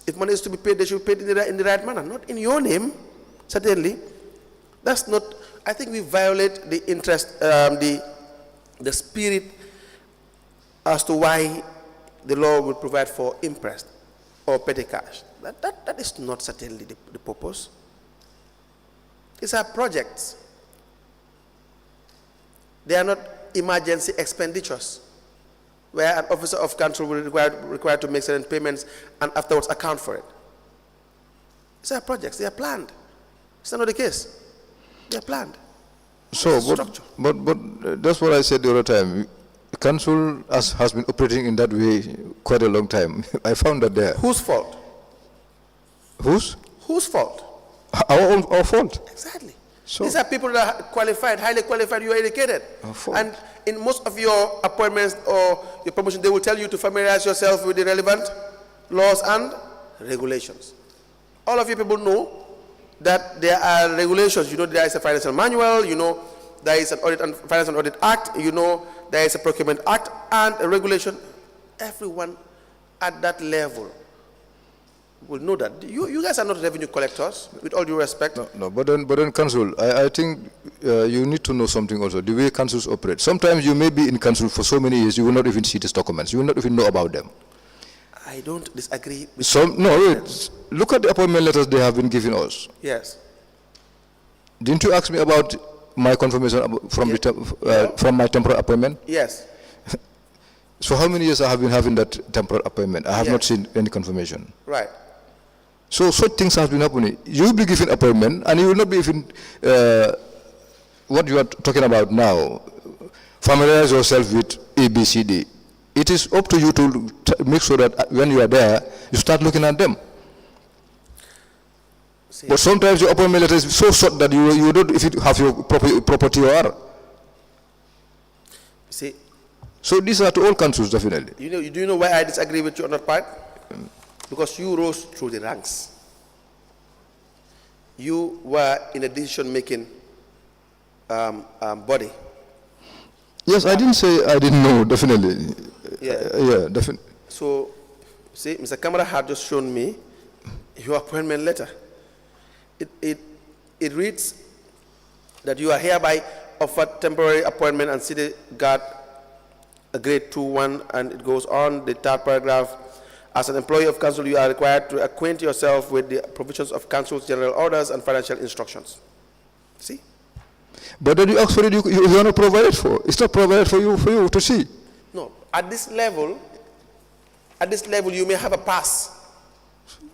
if money is to be paid, they should be paid in the right manner, not in your name, certainly. That's not, I think we violate the interest, the spirit as to why the law will provide for interest or petty cash. That is not certainly the purpose. These are projects. They are not emergency expenditures where an officer of council will be required to make certain payments and afterwards account for it. These are projects. They are planned. It's not the case. They are planned. So, Structure. but that's what I said the other time. The council has been operating in that way quite a long time. I found that there. Whose fault? Whose? Whose fault? Our fault. Exactly. So- These are people that are qualified, highly qualified, you are educated. Our fault. And in most of your appointments or your promotion, they will tell you to familiarize yourself with the relevant laws and regulations. All of you people know that there are regulations. You know there is a financial manual, you know there is an audit and finance and audit act, you know there is a procurement act and a regulation. Everyone at that level will know that. You guys are not revenue collectors, with all due respect. No, but then council, I think you need to know something also, the way councils operate. Sometimes you may be in council for so many years, you will not even see these documents, you will not even know about them. I don't disagree with Wait, look at the appointment letters they have been giving us. Yes. Didn't you ask me about my confirmation from my temporary appointment? Yes. So how many years I have been having that temporary appointment? I have Yes. not seen any confirmation. Right. So such things have been happening. You will be given appointment and you will not be even, what you are talking about now, familiarize yourself with ABCD. It is up to you to make sure that when you are there, you start looking at them. See, But sometimes your appointment letter is so short that you don't if you have your proper TOR. see, So these are to all councils, definitely. do you know why I disagree with you on that part? Because you rose through the ranks. You were in a decision-making body. Yes, I didn't say I didn't know, definitely. Yeah. Definitely. So, see, Mr. Kamara had just shown me your appointment letter. It reads that you are hereby offered temporary appointment and city guard a grade 2-1, and it goes on, the third paragraph. As an employee of council, you are required to acquaint yourself with the provisions of council's general orders and financial instructions. See? But then you ask for it, you are not provided for. It's not provided for you to see. No, at this level, you may have a pass.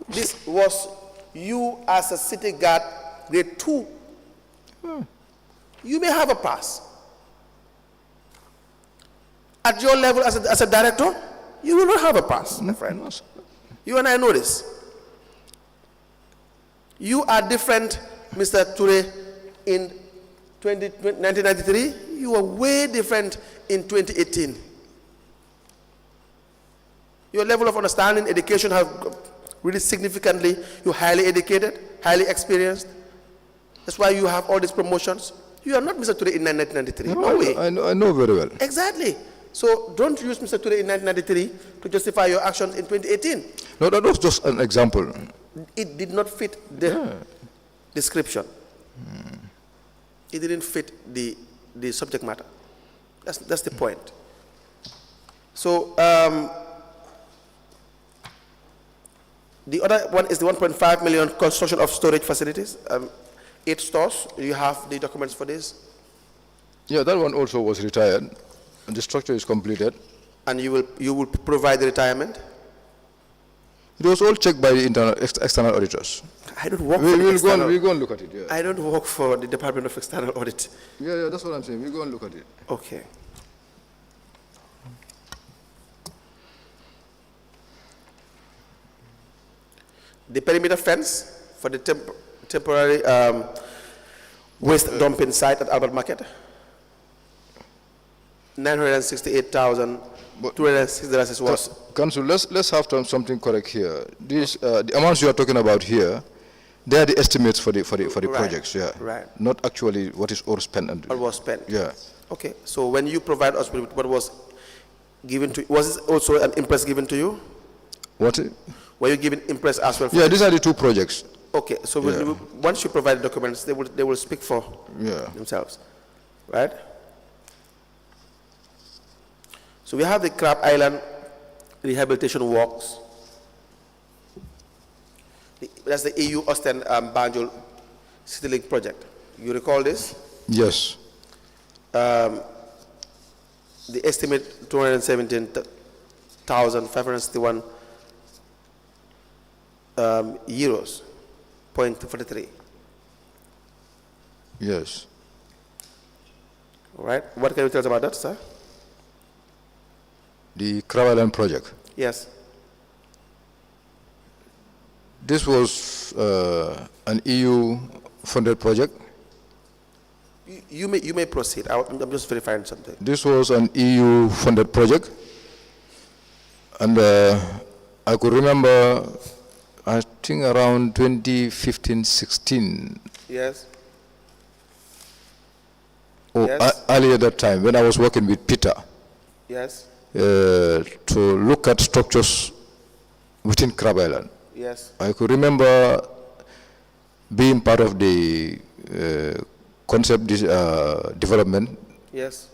This was you as a city guard, grade 2. You may have a pass. At your level as a director, you will not have a pass, my friend. You and I know this. You are different, Mr. Touray, in 1993. You are way different in 2018. Your level of understanding, education have really significantly. You're highly educated, highly experienced. That's why you have all these promotions. You are not Mr. Touray in 1993. No way. I know very well. Exactly. So don't use Mr. Touray in 1993 to justify your actions in 2018. No, that was just an example. It did not fit the description. It didn't fit the subject matter. That's the point. So the other one is the 1.5 million construction of storage facilities. 8 stores. You have the documents for this. Yeah, that one also was retired. And the structure is completed. And you will provide the retirement? It was all checked by the external auditors. I don't work for the external. We'll go and look at it, yeah. I don't work for the Department of External Audit. Yeah, that's what I'm saying. We'll go and look at it. Okay. The perimeter fence for the temporary waste dumping site at Albert Market, $968,206 was. Council, let's have something correct here. These the amounts you are talking about here, they are the estimates for the projects, yeah. Right. Not actually what is all spent. What was spent. Yeah. Okay. So when you provide us with what was given to, was it also an impress given to you? What? Were you given impress as well? Yeah, these are the 2 projects. Okay. So when once you provide the documents, they will speak for themselves, right? So we have the Crab Island rehabilitation works. That's the EU Austin Banjul City Link project. You recall this? Yes. The estimate 217,561 euros, 0.43. Yes. All right. What can you tell us about that, sir? The Crab Island project. Yes. This was an EU-funded project. You may proceed. I'm just verifying something. This was an EU-funded project, and I could remember, I think around 2015-16. Yes. Oh, Yes. earlier that time, when I was working with Peter, Yes. to look at structures within Crab Island. Yes. I could remember being part of the concept development. Yes.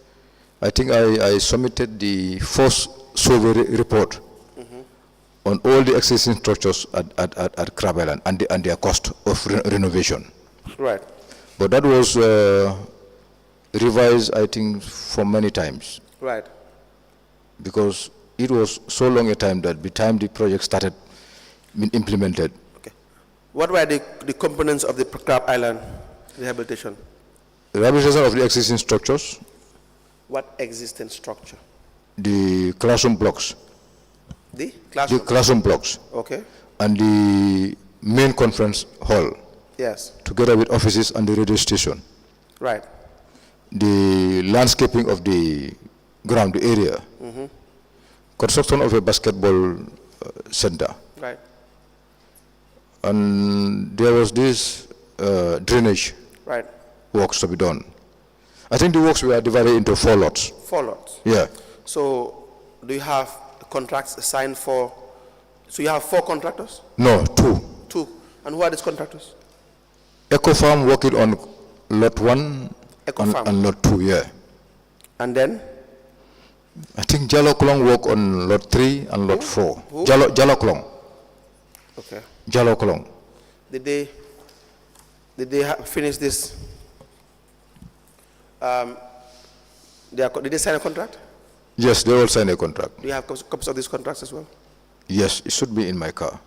I think I submitted the first survey report on all the existing structures at Crab Island and their cost of renovation. Right. But that was revised, I think, for many times, Right. because it was so long a time that by the time the project started being implemented, Okay. What were the components of the Crab Island rehabilitation? the rehabilitation of the existing structures, What existing structure? the classroom blocks, The classroom. okay, and the main conference hall, Yes. together with offices and the radio station, Right. the landscaping of the ground, the area, construction of a basketball center, Right. and there was this drainage Right. works to be done. I think the works were divided into 4 lots. 4 lots. Yeah. So, do you have contracts assigned for? So you have 4 contractors? No, 2. 2. And who are these contractors? Ecofarm working on lot 1 Ecofarm. and lot 2, yeah. And then? I think Jaloklong work on lot 3 and lot 4. Who? Jaloklong. Okay. Jaloklong. Did they finish this? Did they sign a contract? Yes, they all signed a contract. Do you have copies of these contracts as well? Yes, it should be in my car.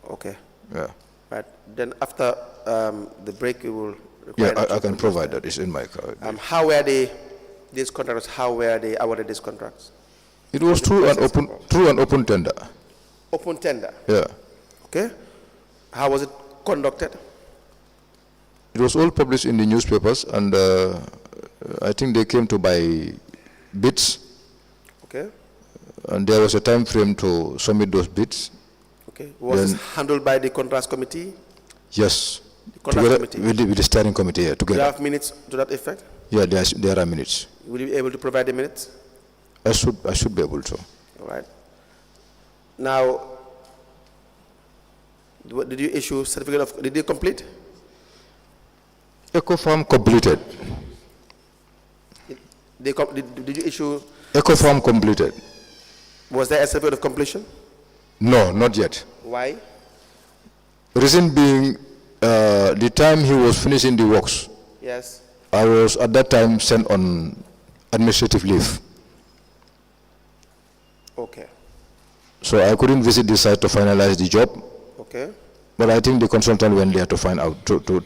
Okay. Yeah. Right. Then after the break, you will Yeah, require. I can provide that. It's in my car. How were these contractors? How were they awarded these contracts? It was through an open tender. Open tender. Yeah. Okay. How was it conducted? It was all published in the newspapers, and I think they came to buy bids, Okay. and there was a time frame to submit those bids. Okay. Was this handled by the contracts committee? Yes. The contracts Together committee. with the steering committee, yeah, Do you together. have minutes to that effect? Yeah, there are minutes. Will you be able to provide the minutes? I should be able to. All right. Now, did you issue certificate of? Did you complete? Ecofarm completed. Did you issue? Ecofarm completed. Was there a certificate of completion? No, not yet. Why? Reason being, the time he was finishing the works, Yes. I was at that time sent on administrative leave. Okay. So I couldn't visit the site to finalize the job, Okay. but I think the consultant went there to find out, to do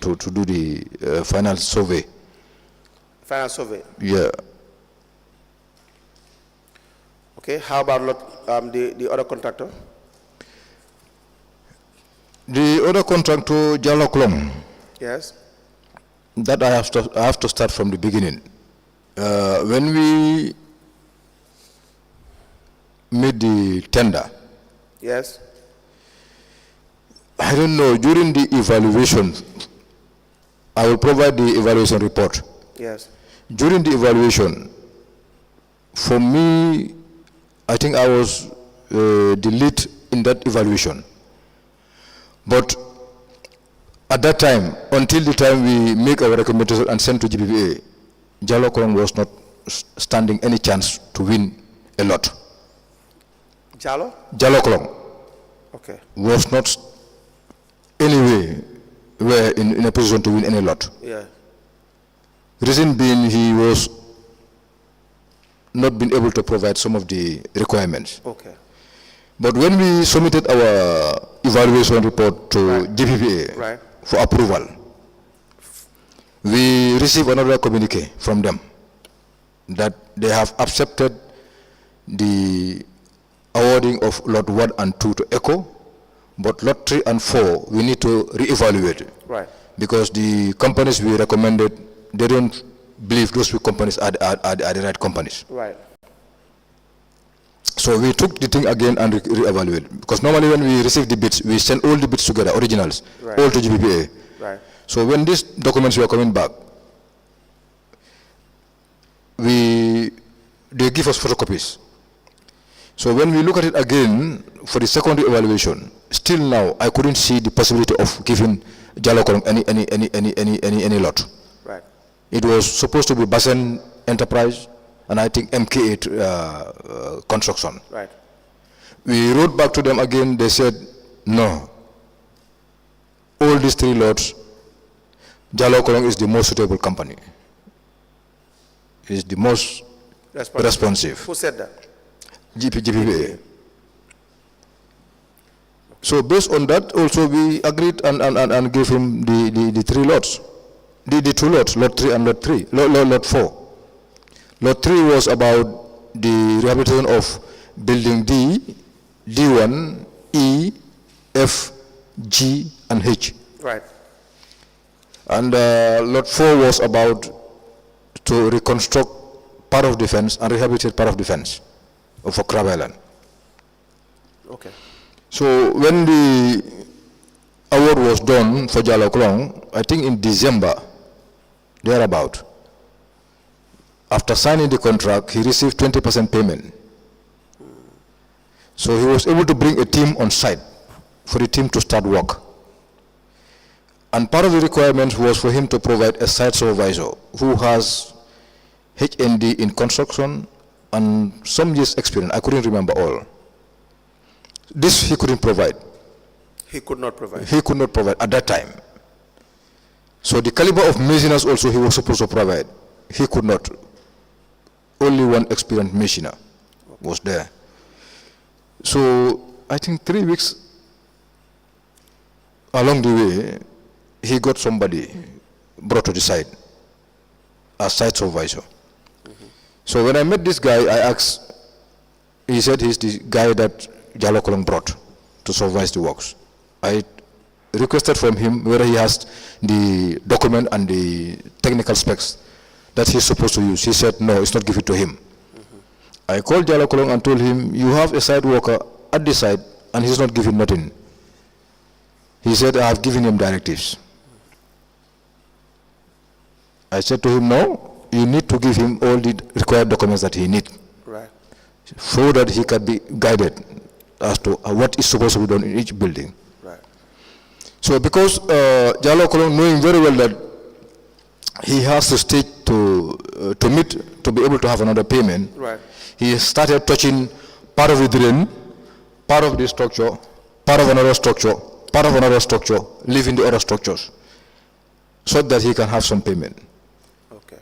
the final survey. Final survey. Yeah. Okay. How about the other contractor? The other contractor, Jaloklong, Yes. that I have to start from the beginning. When we made the tender, Yes. I don't know, during the evaluation, I will provide the evaluation report. Yes. During the evaluation, for me, I think I was the lead in that evaluation. But at that time, until the time we make our recommendation and send to GPPA, Jaloklong was not standing any chance to win a lot. Jalo? Jaloklong Okay. was not anyway were in a position to win any lot. Yeah. Reason being, he was not been able to provide some of the requirements. Okay. But when we submitted our evaluation report to GPPA Right. for approval, we received another communique from them that they have accepted the awarding of lot 1 and 2 to ECHO, But lot 3 and 4, we need to reevaluate. Right. Because the companies we recommended, they don't believe those two companies are the right companies. Right. So we took the thing again and reevaluate. Because normally when we receive the bids, we send all the bids together, originals, Right. all to GPPA. Right. So when these documents were coming back, they give us photocopies. So when we look at it again for the secondary evaluation, still now I couldn't see the possibility of giving Jalokolong any lot. Right. It was supposed to be Basen Enterprise and I think MK8 construction. Right. We wrote back to them again, they said no. All these 3 lots, Jalokolong is the most suitable company. Is the most responsive. Who said that? GPPA. So based on that, also we agreed and gave him the 3 lots, the 2 lots, lot 3 and lot 4. Lot 3 was about the rehabilitation of building D, D1, E, F, G, and H. Right. And lot 4 was about to reconstruct part of the fence and rehabilitate part of the fence for Crab Island. Okay. So when the award was done for Jalokolong, I think in December, thereabout, after signing the contract, he received 20% payment. So he was able to bring a team on site for the team to start work. And part of the requirements was for him to provide a site supervisor who has HND in construction and some years experience. I couldn't remember all. This he couldn't provide. He could not provide. He could not provide at that time. So the caliber of machiners also he was supposed to provide. He could not. Only one experienced machiner was there. So I think 3 weeks along the way, he got somebody brought to the site as site supervisor. So when I met this guy, I asked, he said he's the guy that Jalokolong brought to supervise the works. I requested from him whether he has the document and the technical specs that he's supposed to use. He said, no, it's not given to him. I called Jalokolong and told him, you have a site worker at the site and he's not giving nothing. He said, I have given him directives. I said to him, no, you need to give him all the required documents that he needs. Right. So that he can be guided as to what is supposed to be done in each building. Right. So because Jalokolong knowing very well that he has to stage to meet to be able to have another payment, Right. he started touching part of the drain, part of the structure, part of another structure, part of another structure, leaving the other structures, so that he can have some payment. Okay.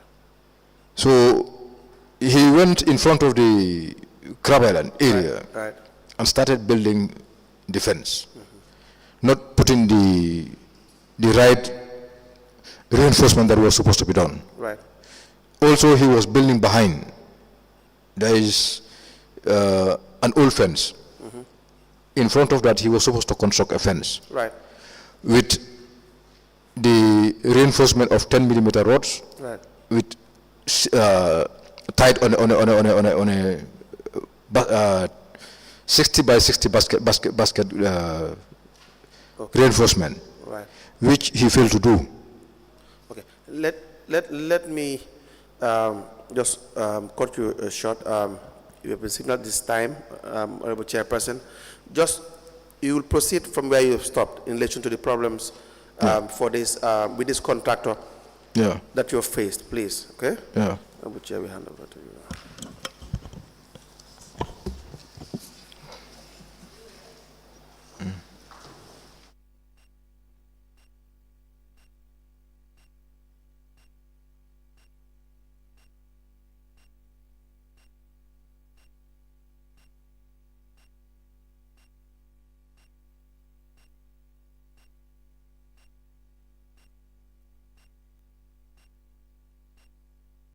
So he went in front of the Crab Island area Right. and started building the fence, not putting the right reinforcement that was supposed to be done. Right. Also, he was building behind. There is an old fence. In front of that, he was supposed to construct a fence. Right. With the reinforcement of 10mm rods, Right. with tied on a 60 by 60 basket reinforcement, Right. which he failed to do. Okay. Let me just cut you short. You have been signaled this time, Honorable Chairperson. Just you will proceed from where you have stopped in relation to the problems for this with this contractor Yeah. that you have faced, please. Okay. Yeah. Honorable Chair, we hand over to you.